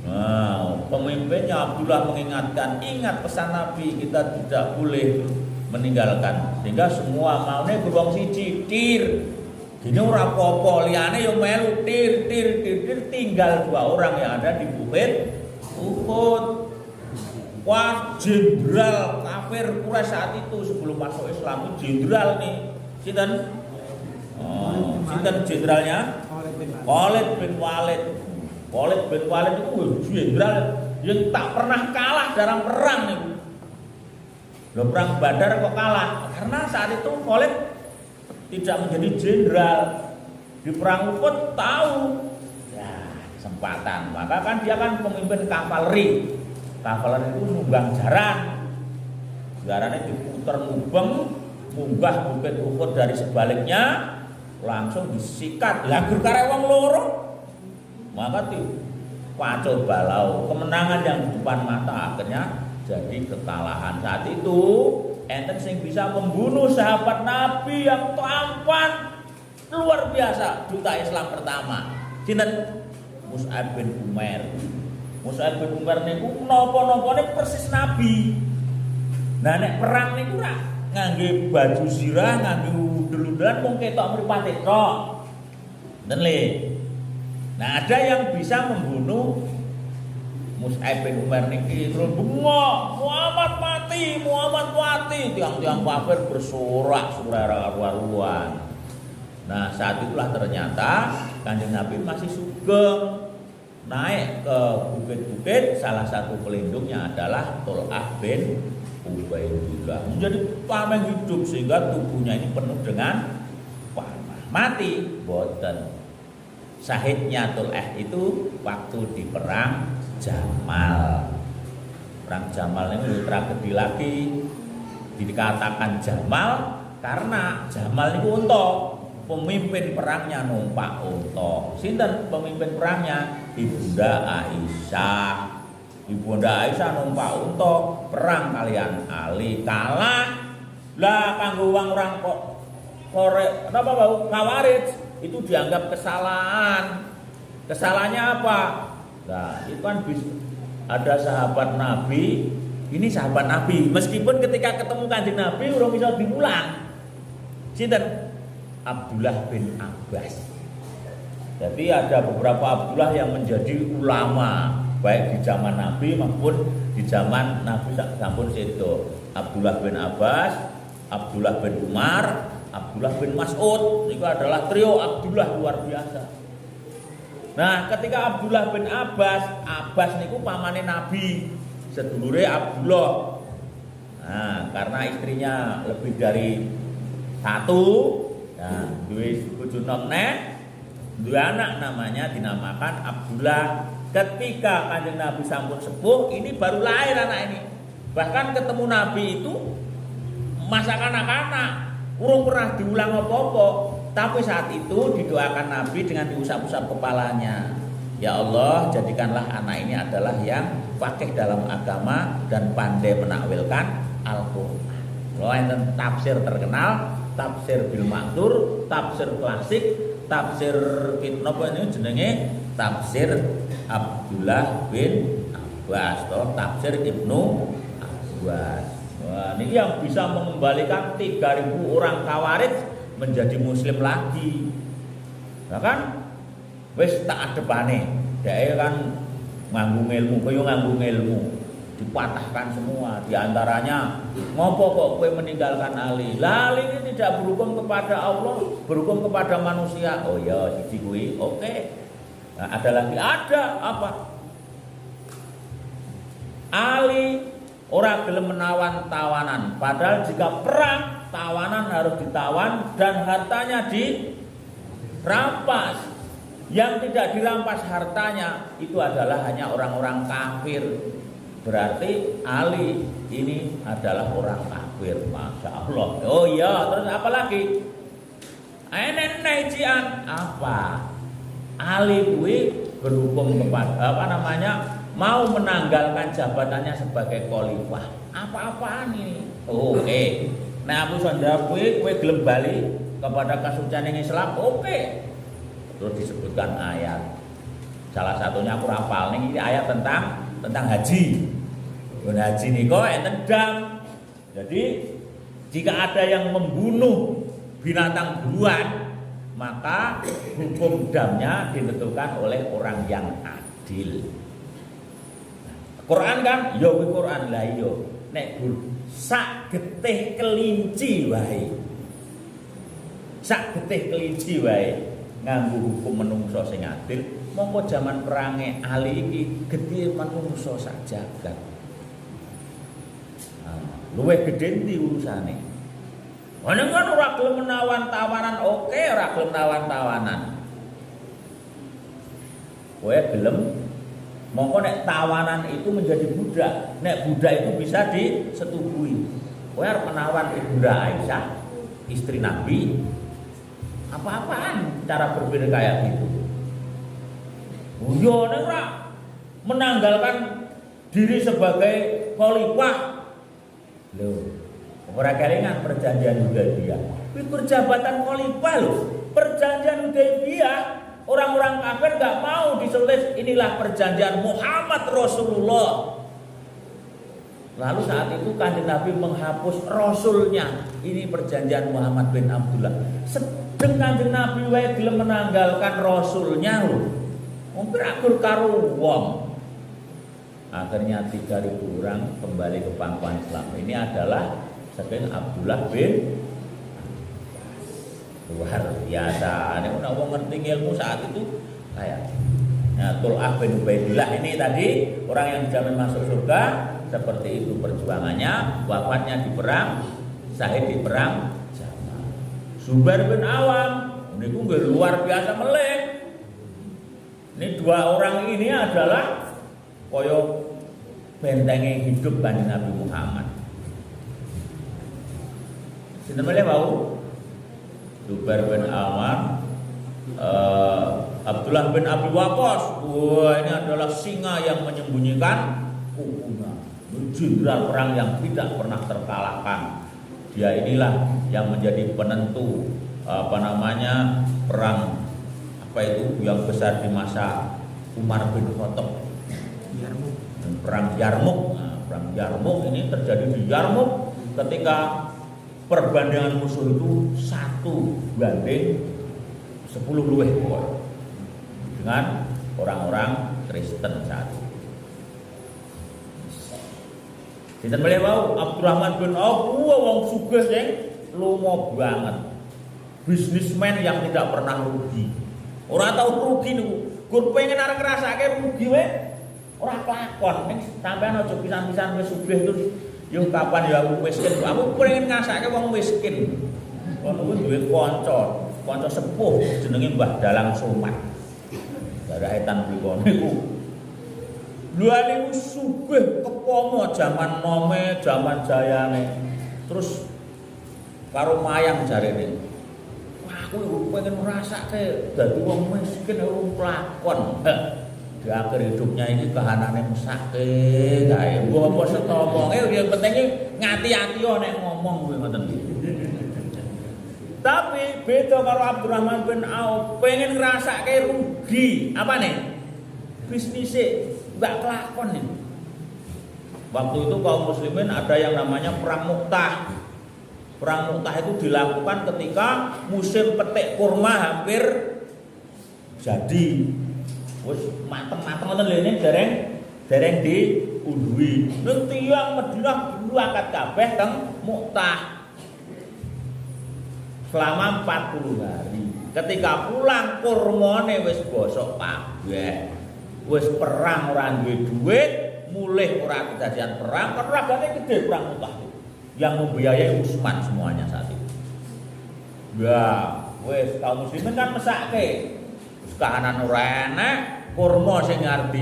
Nah, pemimpinnya Abdullah mengingatkan, ingat pesan Nabi, kita tidak boleh meninggalkan. Sehingga semua maune beruang siji tir. Dene ora apa-apa, liyane yo melu tir tinggal 2 orang yang ada di Bukit Uhud. Wah, jenderal kafir Quraisy saat itu sebelum masuk Islam itu jenderal nih. Sinten jenderalnya? Khalid bin Walid. Khalid bin Walid itu jenderal yang tak pernah kalah dalam perang nih. Loh, perang Badar kok kalah? Karena saat itu Khalid tidak menjadi jenderal. Di perang Uhud tahu ya kesempatan. Maka kan dia kan pemimpin kavaleri. Kavaleri itu nunggang jaran. Jarannya diputer mubeng, munggah bukit Uhud dari sebaliknya langsung disikat. Lagur karek wong loro. Maka pacul balau, kemenangan yang di depan mata akhirnya jadi kekalahan. Saat itu enten sing bisa membunuh sahabat Nabi yang tampan luar biasa, duta Islam pertama. Sinten? Mus'ab bin Umair. Mus'ab bin Umair niku napa-napane persis Nabi. Nah nek perang niku ra ngangge baju zirah, ngangge udel-udelan mung ketok mripate tok. Ngoten le. Nah ada yang bisa membunuh Mus'ab bin Umair niki terus bengok, Muhammad mati, tiang-tiang kafir bersorak-sorai karuan. Nah saat itulah ternyata Kanjeng Nabi masih sugeng naik ke bukit-bukit, salah satu pelindungnya adalah Tol'ah bin Ubaidillah, menjadi tameng hidup sehingga tubuhnya ini penuh dengan panah. Mati boten. Syahidnya Tol'ah itu waktu di perang Jamal. Perang Jamal ini tragedi lagi, dikatakan Jamal karena Jamal itu unta. Pemimpin perangnya numpak unta. Sinten pemimpin perangnya? Ibunda Aisyah. Ibunda Aisyah numpak unta perang kalian Ali, kalah. Lah kanggo orang kok korek apa bau Khawarij itu dianggap kesalahan. Kesalahannya apa? Nah, itu kan ada sahabat Nabi. Ini sahabat Nabi, meskipun ketika ketemu Kanjeng Nabi urung bisa diulang. Sinten? Abdullah bin Abbas. Jadi ada beberapa Abdullah yang menjadi ulama baik di zaman Nabi maupun di zaman Nabi sampun sedo. Abdullah bin Abbas, Abdullah bin Umar, Abdullah bin Mas'ud. Itu adalah trio Abdullah luar biasa. Nah, ketika Abdullah bin Abbas niku pamane Nabi, sedulure Abdullah. Nah, karena istrinya lebih dari satu. Nah, duwe bojo nom nek, duwe anak namanya dinamakan Abdullah. Ketika Kanjeng Nabi sampun sepuh, ini baru lahir anak ini. Bahkan ketemu Nabi itu masa kanak-kanak, urung pernah diulang apa-apa. Tapi saat itu didoakan Nabi dengan diusap-usap kepalanya. Ya Allah, jadikanlah anak ini adalah yang fakih dalam agama dan pandai menakwilkan Al-Qur'an. Kalau enten tafsir terkenal, tafsir bil ma'thur, tafsir klasik, tafsir napa ini jenenge tafsir Abdullah bin Abbas atau tafsir Ibnu Abbas. Wah, ini yang bisa mengembalikan 3.000 orang Khawarij menjadi muslim lagi. Nah kan wis tak adepane, dhek kan nganggo ilmu, kaya nganggo ilmu. Dipatahkan semua, diantaranya ngopo kok kowe meninggalkan Ali? Lah Ali ini tidak berhukum kepada Allah, berhukum kepada manusia. Oh ya, siji kuwi. Oke. Nah, ada lagi, ada apa? Ali ora gelem menawan tawanan, padahal jika perang tawanan harus ditawan dan hartanya dirampas. Yang tidak dirampas hartanya itu adalah hanya orang-orang kafir. Berarti Ali ini adalah orang kafir, masya Allah. Oh iya, terus apa lagi? Nejian apa? Ali kuwi berhukum kepada mau menanggalkan jabatannya sebagai khalifah. Apa-apaan ini? Oke. Nah Abu Sandar kuwi gelem bali kepada kasucian Islam. Oke. Terus disebutkan ayat. Salah satunya aku rapal nih, ini ayat tentang haji. Haji niko enten dam. Jadi jika ada yang membunuh binatang buruan, maka hukum damnya ditentukan oleh orang yang adil. Quran kan, ya kuwi Quran lah iya. Nek sak getih kelinci wae. Sak getih kelinci wae nganggo hukum menungso sing adil, mongko jaman perange Ali iki gedhe manungso sak jagat. Luwih gedhe ndi urusane? Ana kan ora gelem menawan tawanan, oke, ora gelem menawan tawanan. Kowe gelem mongko nek tawanan itu menjadi budak, nek budak itu bisa disetubuhi. Kowe arep menawan Ibunda Aisyah, istri Nabi, apa-apaan cara berpikir kayak gitu. Yo ora menanggalkan diri sebagai khalifah. Loh, ora kelingan perjanjian Hudaybiyah. Kuwi perjabatan khalifah loh. Perjanjian Hudaybiyah, orang-orang kafir enggak mau diselis, inilah perjanjian Muhammad Rasulullah. Lalu saat itu Kanjeng Nabi menghapus rasulnya. Ini perjanjian Muhammad bin Abdullah. Sedeng Kanjeng Nabi wae gelem menanggalkan rasulnya loh. Mungkin akur karo wong. Akhirnya 3.000 orang kembali ke pangkuan Islam. Ini adalah saking Abdullah bin luar biasa. Ini wong ngerti ilmu saat itu kayak Tul'ah bin Ubaidillah ini tadi orang yang dijamin masuk surga. Seperti itu perjuangannya, wafatnya di perang, syahid di perang Jamal. Zubair bin Awam ini luar biasa melek. Ini dua orang ini adalah koyo bentengnya hidup Kanjeng Nabi Muhammad. Sinten meleh wau? Zubair bin Awam, Abdullah bin Abi Waqqas. Wah, ini adalah singa yang menyembunyikan kukunya. Jenderal perang yang tidak pernah terkalahkan. Dia inilah yang menjadi penentu perang yang besar di masa Umar bin Khattab. Perang Yarmuk. Nah, perang Yarmuk ini terjadi di Yarmuk ketika perbandingan musuh itu 1:10 luwih dengan orang-orang Kristen saat itu. Sinten melih wau Abdurrahman bin Auf, wong sugih sing lomo banget. Bisnismen yang tidak pernah rugi. Ora tau rugi niku. Gur pengen arep ngrasake rugi wae ora kelakon. Ning sampean aja pisan-pisan wis sugih terus yo kapan ya aku miskin. Aku pengen ngrasake wong miskin. Kono kuwi duwe kanca sepuh jenenge Mbah Dalang Somat. Darah etan mriku niku. Lha niku sugih kepomo zaman nome, zaman jayane. Terus karo mayang jarene. Wah, aku pengen ngrasake dadi wong miskin ora kelakon. Di akhir hidupnya ini kahanane mesake kae. Mbok apa setomonge yang penting ngati-ati nek ngomong kuwi ngoten. Tapi beda karo Abdurrahman bin Auf, pengen ngrasake rugi. Apa nih? Bisnise enggak kelakon nih. Waktu itu kaum muslimin ada yang namanya perang Mu'tah. Perang Mu'tah itu dilakukan ketika musim petik kurma hampir jadi. Wis mateng-mateng ngoten lho ini dereng diundhuhi. Ning tiyang Madinah dulu angkat kabeh teng Mu'tah. Selama 40 hari. Ketika pulang kurmane wis bosok kabeh. Wis perang ora duwe duit, mulih ora kejadian perang, kan ragane gede perang Mu'tah. Yang membiayai Utsman semuanya saat itu. Ya, wis kaum muslimin kan mesake. Wis kahanan ora enak, kurma sing ngarep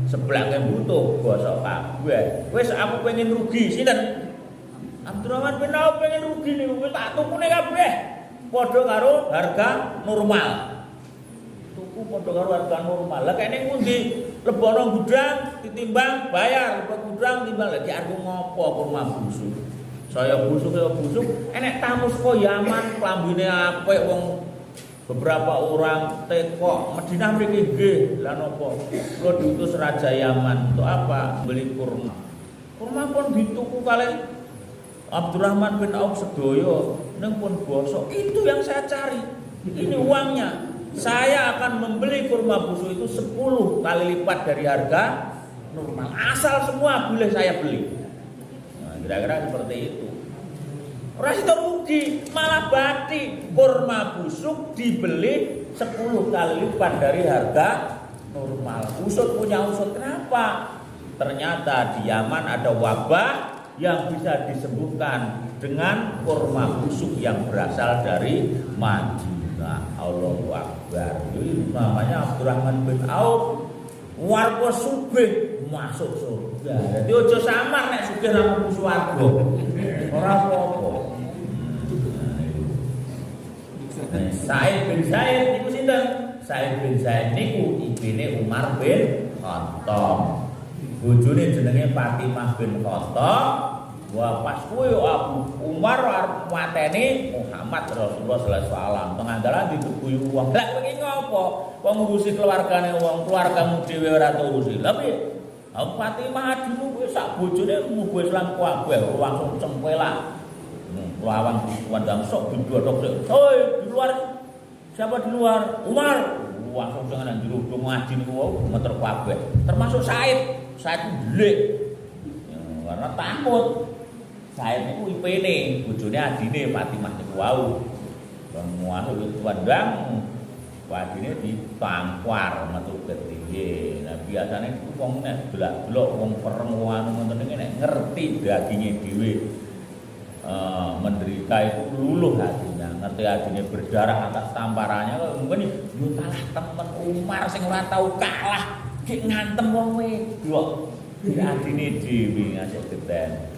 seblake butuh bosok kabeh. Wis aku pengen rugi, sinten? Abdurrahman bin Auf pengen rugi niku wis tak tukune kabeh. Padha karo harga normal. Tuku padha karo harga normal. Lah kene pundi? Lebono gudang ditimbang bayar, lebono gudang timbang lagi aku ngopo kurma busuk. Saya busuk enek tamu saka Yaman klambine apik wong beberapa orang teko Madinah mriki nggih. Lah napa? Kula diutus Raja Yaman untuk apa? Beli kurma. Kurma pun dituku kalih Abdurrahman bin Auf sedoyo ning pun bosok. Itu yang saya cari. Ini uangnya. Saya akan membeli kurma busuk itu 10 kali lipat dari harga normal. Asal semua boleh saya beli. Nah, kira-kira seperti itu. Ora sida rugi, malah bati kurma busuk dibeli 10 kali lipat dari harga normal. Usut punya usut. Kenapa? Ternyata di Yaman ada wabah yang bisa disembuhkan dengan kurma busuk yang berasal dari Madinah. Allahu Akbar. Ini namanya Abdurrahman bin Auf. Warga sugih masuk surga. Jadi ojo samar nek sugih nang swarga. Ora apa-apa. Sa'id bin Zaid niku sinten? Sa'id bin Zaid niku ibine Umar bin Khattab. Bojone jenenge Fatimah bin Khattab. Wah pas kuwi Abu Umar arep mateni Muhammad Rasulullah sallallahu alaihi wasallam. Tengah dalan diguyu wong. Lah wingi ngopo? Wong ngurusi keluargane wong, keluargamu dhewe ora urusi. Lah piye? Abu Fatimah adimu kuwi sak bojone mlebu Islam kabeh langsung cempelak. Lawan wandang sok didodok. Hoi, di luar. Siapa di luar? Umar. Langsung jangan njero ngaji niku meter kabeh. Termasuk Said. Said ndelik. Karena takut. Said niku ipene, bojone adine Fatimah niku wau. Semua itu wandang. Wadine ditangkwar metu ketinggi. Nah biasane wong nek delak-delok wong perempuan ngoten iki nek ngerti daginge dhewe menderita itu luluh hatinya, ngerti hatinya berdarah atas tamparannya. Mungkin yo kalah temen Umar sing ora tau kalah, gek ngantem wong wedok. Adine dhewe ngasih geden.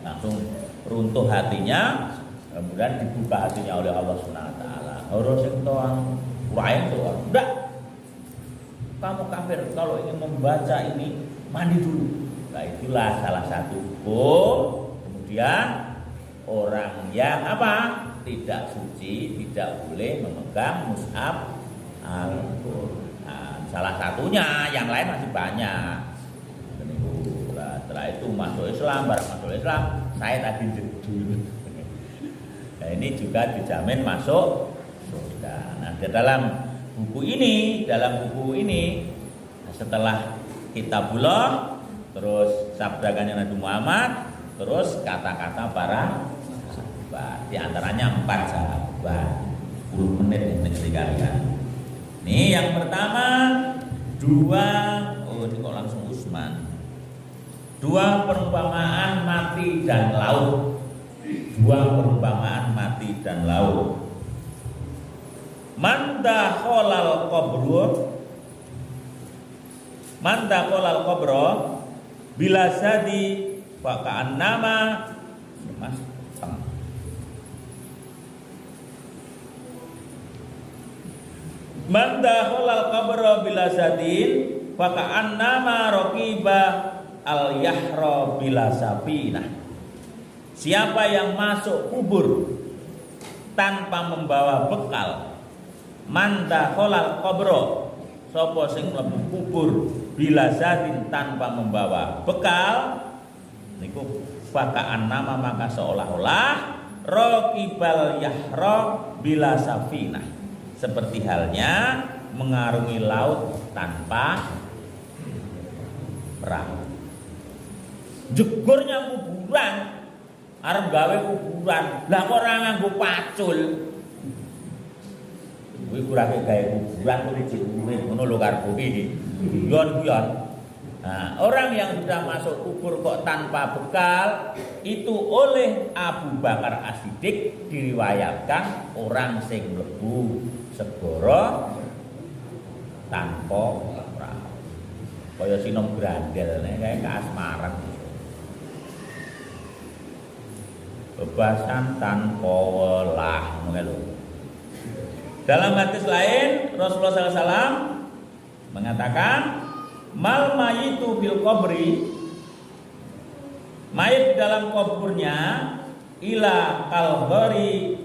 Langsung runtuh hatinya, kemudian dibuka hatinya oleh Allah Subhanahu wa taala. Ora sing toan, urae toan. Enggak. Kamu kafir kalau ingin membaca ini mandi dulu. Nah, itulah salah satu hukum. Kemudian orang yang apa? Tidak suci tidak boleh memegang mushaf Al-Qur'an. Salah satunya, yang lain masih banyak. Nah, setelah itu masuk Islam, barang masuk Islam, saya tadi jedul. Nah, ini juga dijamin masuk surga. Nah, di dalam buku ini, setelah Kitabullah, terus sabdagannya Nabi Muhammad, terus kata-kata para sahabat. Di antaranya 4 sahabat. 10 menit ini kalian. Ini yang pertama, ini kok langsung Utsman. 2 perumpamaan mati dan laut. 2 perumpamaan mati dan laut. Man dakhalal qabra bila sadi faka'an nama Mas Man dakhalal qabra bila sadin faka'an nama raqiba al yahra bila sapinah. Siapa yang masuk kubur tanpa membawa bekal, man dakhalal qabra, sapa sing mlebu kubur bila zadin tanpa membawa bekal, niku faka'an nama maka seolah-olah raqibal yahra bila safinah, seperti halnya mengarungi laut tanpa perahu. Jegurnya kuburan, arep gawe kuburan, lah kok ora nganggo pacul. Kuwi kurang gawe kuburan kuwi dicuwe ngono lho karep iki. Guyon. Nah, orang yang sudah masuk kubur kok tanpa bekal, itu oleh Abu Bakar As-Siddiq diriwayatkan orang sing mlebu segara tanpa perahu. Kaya sinom grandel kayak kasmaran. Bebasan tanpa welah ngono lho. Dalam hadis lain Rasulullah SAW mengatakan mal mayitu fil qabri, mayit dalam kuburnya ila kalbari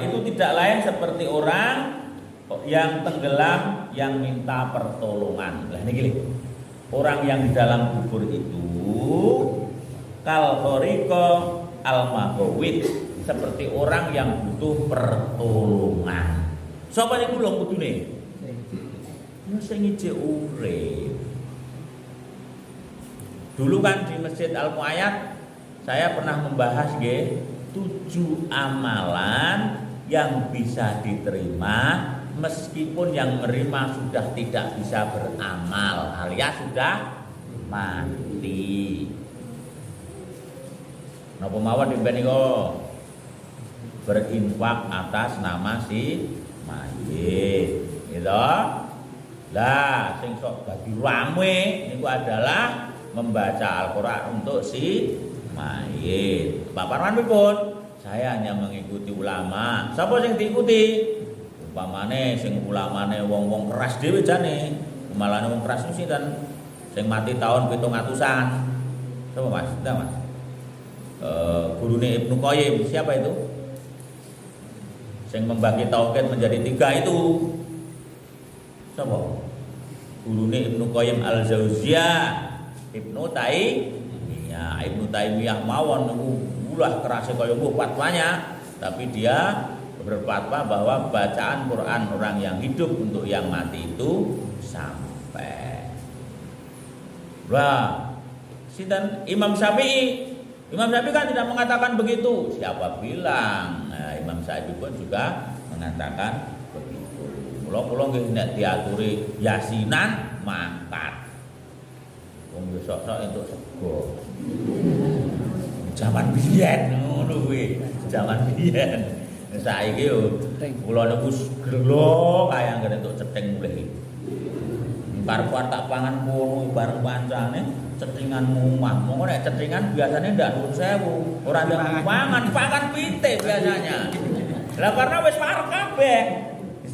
itu tidak lain seperti orang yang tenggelam yang minta pertolongan. Lah niki orang yang di dalam kubur itu kalhoriko al-mahawid, seperti orang yang butuh pertolongan. Sapa niku lho kudune? Ya sing ijek urip. Dulu kan di Masjid Al-Muayyad saya pernah membahas 7 amalan yang bisa diterima meskipun yang menerima sudah tidak bisa beramal alias sudah mati. Napa mawon dipeni kok berinfak atas nama si mayit, gitu. Lah, sing sok dadi rame niku adalah membaca Al-Qur'an untuk si mayit. Bapak pripun? Saya hanya mengikuti ulama. Sapa sing diikuti? Umpamane sing ulamane wong-wong keras dhewe jane. Malane wong keras itu sinten? Sing mati tahun 700-an. Sapa Mas? Ndak Mas? Gurune Ibnu Qayyim, siapa itu? Sing membagi tauhid menjadi 3 itu. Sapa? Gurune Ibnu Qayyim Al-Jauziyah, Ibnu Taimiyah. Ibnu Taimiyah mawon niku ulah kerase kaya mbuh fatwanya, tapi dia berfatwa bahwa bacaan Quran orang yang hidup untuk yang mati itu sampai. Wah, sinten Imam Syafi'i? Imam Syafi'i kan tidak mengatakan begitu. Siapa bilang? Nah, Imam Syafi'i pun juga mengatakan begitu. Kula nggih nek diaturi yasinan mangkat. Wong sok-sok entuk sego. Zaman biyen ngono kuwi, zaman biyen. Saiki yo kula niku gelo kaya ngene entuk cething mulih. Bar-bar tak pangan kono bareng kancane cethingan omah. Monggo nek cethingan biasanya ndak nuwun sewu, ora ada pangan pitik biasanya. Lah karena wis wareg kabeh.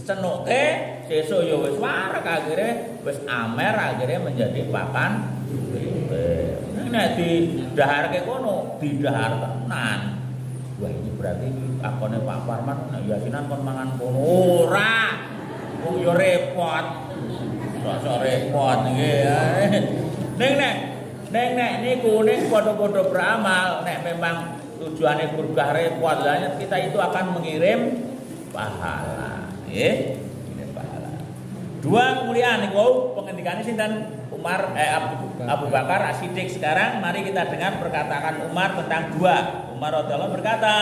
Cenuke sesuk yo wis wareg akhire wis amer akhire menjadi pakan pitik. Nek didaharke kono, didahar tenan. Wah, ini berarti akone Pak Parman nek yasinan kon mangan kono. Ora. Wong yo repot. Sok repot nggih. Ning nek niku ning padha-padha beramal, nek memang tujuane berkah repot, lah kita itu akan mengirim pahala. Nggih, mengirim pahala. Dua kemuliaan niku pengendikane sinten? Abu Bakar As-Siddiq. Sekarang mari kita dengar perkataan Umar tentang dua. Umar radhiyallahu berkata,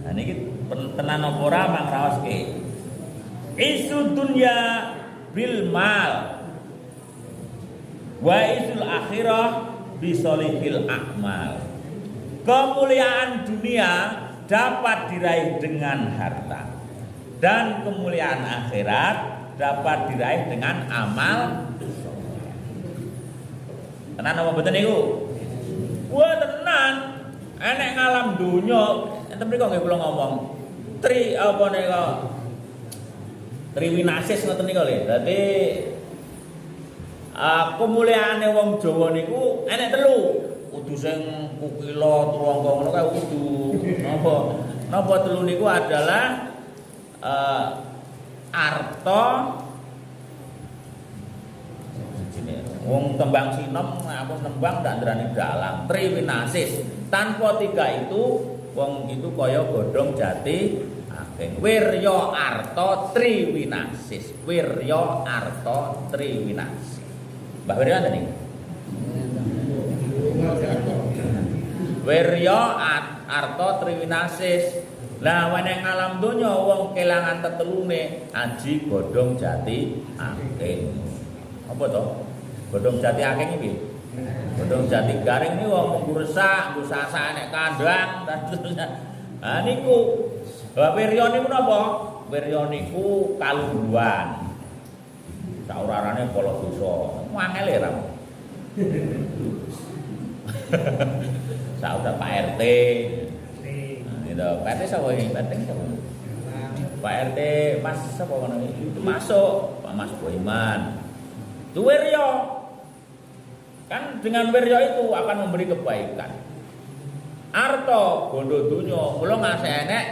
nah niki tenan apa ora mangraoske. Isu dunya bil mal wa isul akhirah bisolihil akmal. Kemuliaan dunia dapat diraih dengan harta, dan kemuliaan akhirat dapat diraih dengan amal. Tenan apa mboten niku? Wah tenan. Enek ngalam donya, enten mriko nggih kula ngomong. Triwinasis ngoten niku lho. Dadi kemuliaane wong Jawa niku enek 3. Kudu sing kukila trongko ngono kae kudu. Napa 3 niku adalah arta. Wong tembang sinom aku nembang ndak ndrani dalang. Triwinasis. Tanpa 3 itu wong itu kaya godhong jati akeh. Wirya arta triwinasis. Wirya arta triwinasis. Mbah Wirya niki. Wirya arta triwinasis. Lah weneh ngalam donya wong kelangan tetelune aji godhong jati akeh. Apa to? Godhong jati akeh iki. Godhong jati garing iki wong ngrusak, ngusasa nek kandhang dan seterusnya. Ha niku. Lah wirya niku napa? Wirya niku kalungguhan. Saurarane kala dosa. Angel ra. Saudara Pak RT. Gitu. Pak RT sapa iki? Pak RT sapa? Pak RT Mas sapa ngono iki? Masuk Pak Mas Boiman. Itu wirya. Kan dengan wirya itu akan memberi kebaikan. Arta bondo donya, kula ngasih enek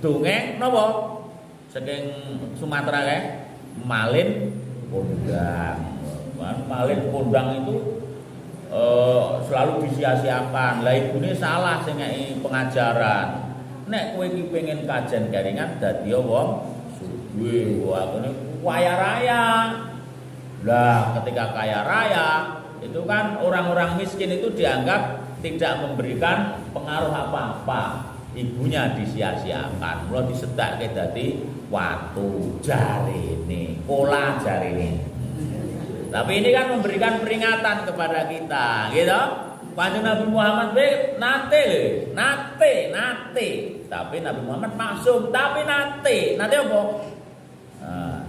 dongeng napa? Saking Sumatera kae, malin kondang. Malin kondang itu selalu disia-siakan. Lah ibune salah sing ngeki pengajaran. Nek kowe iki pengen kajen garingan dadi wong sugih, akune kaya raya. Lah ketika kaya raya itu kan orang-orang miskin itu dianggap tidak memberikan pengaruh apa-apa. Ibunya disia-siakan, mula disedake dadi watu jarine, pola jarine. Tapi ini kan memberikan peringatan kepada kita, gitu. Kanjeng Nabi Muhammad nate. Tapi Nabi Muhammad maksum, tapi nate apa?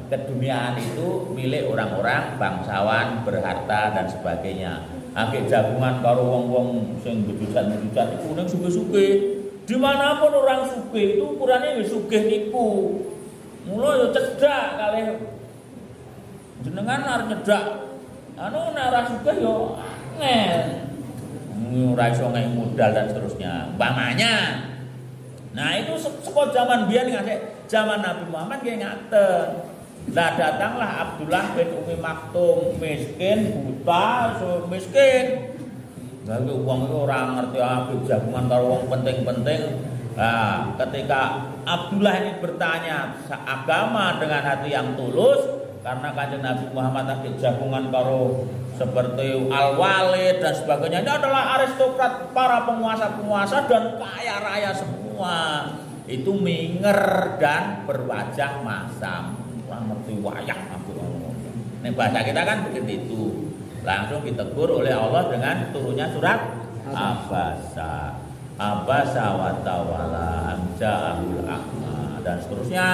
Keduniaan itu milik orang-orang bangsawan berharta dan sebagainya. Akeh jagungan karo wong-wong sing bejujat-bejujat iku ning sugih-sugih. Dimanapun orang sugih itu ukurannya wis sugih niku. Mula yo cedhak kalih jenengan arep nyedak anu nek ora sugih yo angel. Ora iso ngek modal dan seterusnya. Umpamanya. Nah, itu saka zaman biyen nganti zaman Nabi Muhammad nggih ngaten. Lah datanglah Abdullah bin Umi Maktum, miskin, buta, so miskin. Lah wong iku ora ngerti aku jagungan karo wong penting-penting. Nah, ketika Abdullah ini bertanya agama dengan hati yang tulus, karena Kanjeng Nabi Muhammad tadi jagungan karo seperti Al-Walid dan sebagainya, ini adalah aristokrat, para penguasa-penguasa dan kaya raya semua. Itu minger dan berwajah masam. Orang ngerti wayang aku ngomong. Nek bahasa kita kan begitu itu. Langsung ditegur oleh Allah dengan turunnya surat Abasa. Abasa wa tawalla amja'ul a'ma dan seterusnya.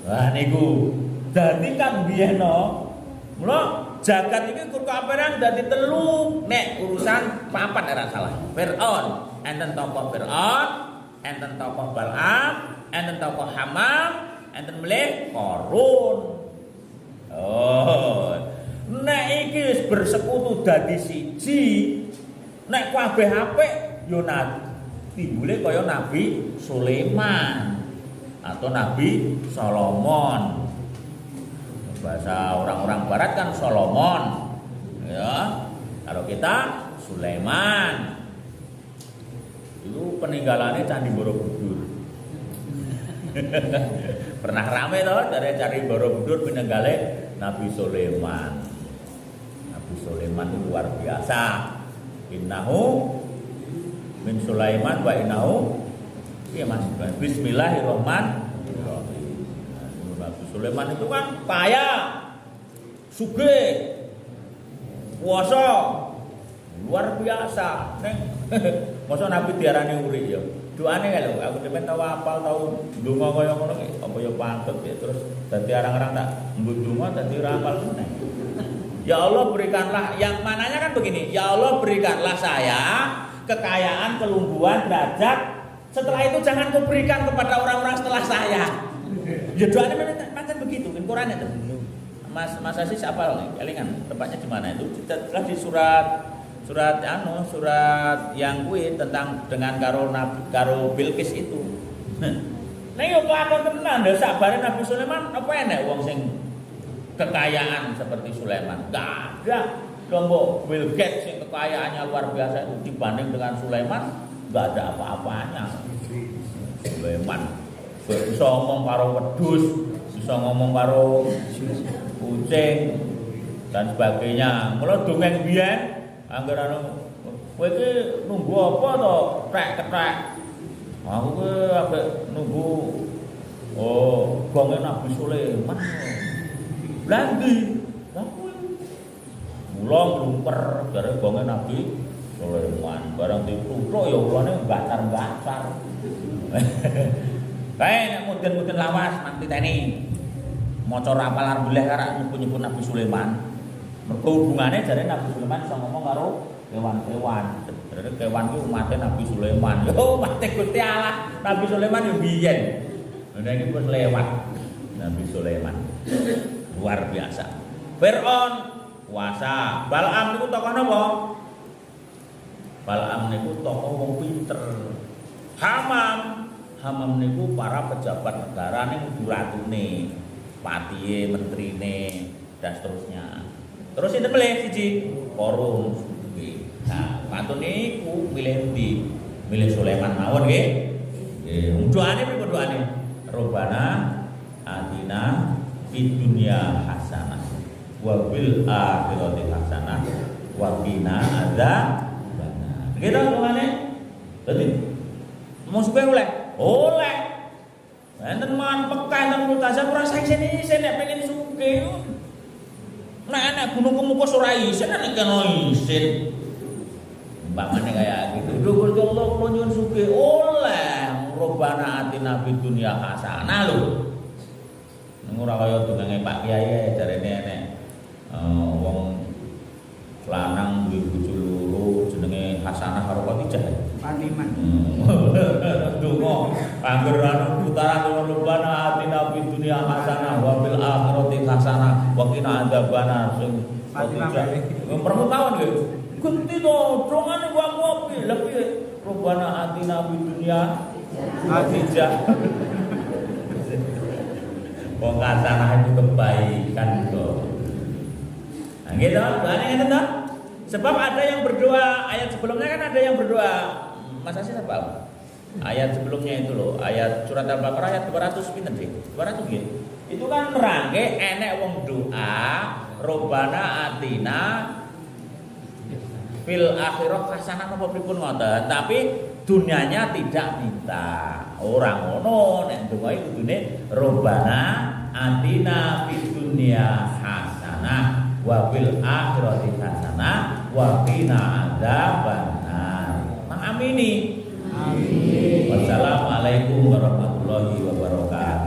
Wah niku dadi kan biyen no. Mula jagat iki kur kaperan dadi telu nek urusan papat ora salah. Fir'aun, enten tokoh Fir'aun, enten tokoh Bal'am, enten tokoh Hamam, enten melih Qarun. Oh. Nek iki wis bersekutu dadi siji, nek kabeh apik yo timbule kaya Nabi Sulaiman atau Nabi Solomon. Bahasa orang-orang barat kan Solomon. Ya. Kalau kita Sulaiman. Itu peninggalannya Candi Borobudur. Pernah rame toh dari Candi Borobudur peninggalnya Nabi Sulaiman. Nabi Sulaiman itu luar biasa. Innahu min Sulaiman wa innahu iya Mas. Bismillahirrahmanirrahim. Nabi Sulaiman itu kan kaya, sugih, kuasa, luar biasa. Neng, masa Nabi diarani urip ya. Doane lho, aku demen tau apal tau ndonga kaya ngono ki, apa ya pantut ya terus dadi arang-arang tak mbok ndonga dadi ora apal meneh. Ya Allah berikanlah yang mananya kan begini, ya Allah berikanlah saya kekayaan, kelungguhan, derajat. Setelah itu jangan kau berikan kepada orang-orang setelah saya. Ya doanya macam begitu, kan Quran itu. Mas Asis apa nih? Kelingan tempatnya di mana itu? Telah di surat yang kuwi tentang dengan karo Bilqis itu. Nek yo kelakon tenan lho sabare Nabi Sulaiman apa enek wong sing kekayaan seperti Sulaiman. Enggak ada. Lombok Bill Gates yang kekayaannya luar biasa itu dibanding dengan Sulaiman enggak ada apa-apanya. Sulaiman bisa ngomong karo wedhus, bisa ngomong karo kucing dan sebagainya. Mula dongeng biyen angger anu kowe iki nunggu apa to? Trek-trek. Aku ki ambek nunggu gonge Nabi Sulaiman. Lagi Mulong lumper dari gonge Nabi Sulaiman. Barang dituthuk ya ulane bacar-bacar. Kae nek mudun-mudun lawas mati teni. Maca rapal alhamdulillah karo nyebut-nyebut Nabi Sulaiman. Mergo hubungane jare Nabi Sulaiman iso ngomong karo kewan-kewan. Jadi kewan ki umate Nabi Sulaiman. Yo umate Gusti Allah. Nabi Sulaiman yo biyen. Nah iki wis lewat Nabi Sulaiman. Luar biasa. Fir'aun kuasa. Bal'am niku tokoh napa? Bal'am niku tokoh wong pinter. Hamam niku para pejabat negara ning ratune, patihe, menterine dan seterusnya. Terus itu milih siji Qarun. Nah, pantun niku milih endi? Milih Sulaiman mawon nggih. Nggih, doane pripun doane? Robbana atina fid dunya hasanah wa bil akhirati hasanah wa qina adzabannar. Gitu doane. Dadi mau supaya oleh enten man pekah enten multazam ora saiki nek pengen sugih. Nek ana gunung kemukus ora isin nek kena isin. Umpamane kaya gitu. Duh Gusti Allah kula nyuwun sugih oleh Robbana atina fid dunya hasanah lho. Ning ora kaya dongenge Pak Kiai jarene enek wong lanang duwe bojo loro jenenge Hasanah karo Khadijah. Paniman. Donga angger anu putaran Rabbana atina fid dunya hasanah wa fil akhirati hasanah wa qina adzabannar sing Khadijah. Permutawan nggih. Genti to dongane wong ngopi lha piye Rabbana atina fid dunya Khadijah. Wong hasanah itu kebaikan to. Nah, gitu, doanya gitu toh. Sebab ada yang berdoa, ayat sebelumnya kan ada yang berdoa. Masa sih apa? Ayat sebelumnya itu loh, ayat surat Al-Baqarah ayat 200 pinten sih? 200 gitu. Itu kan nerangke enek wong doa, Robbana atina fil akhirah hasanah apa pripun ngoten, tapi dunianya tidak minta. Orang ngono nek donga iku kudune Robbana atina fid dunya hasanah wa fil akhirati hasanah wa qina adzabannar. Amini. Amin. Wassalamualaikum warahmatullahi wabarakatuh.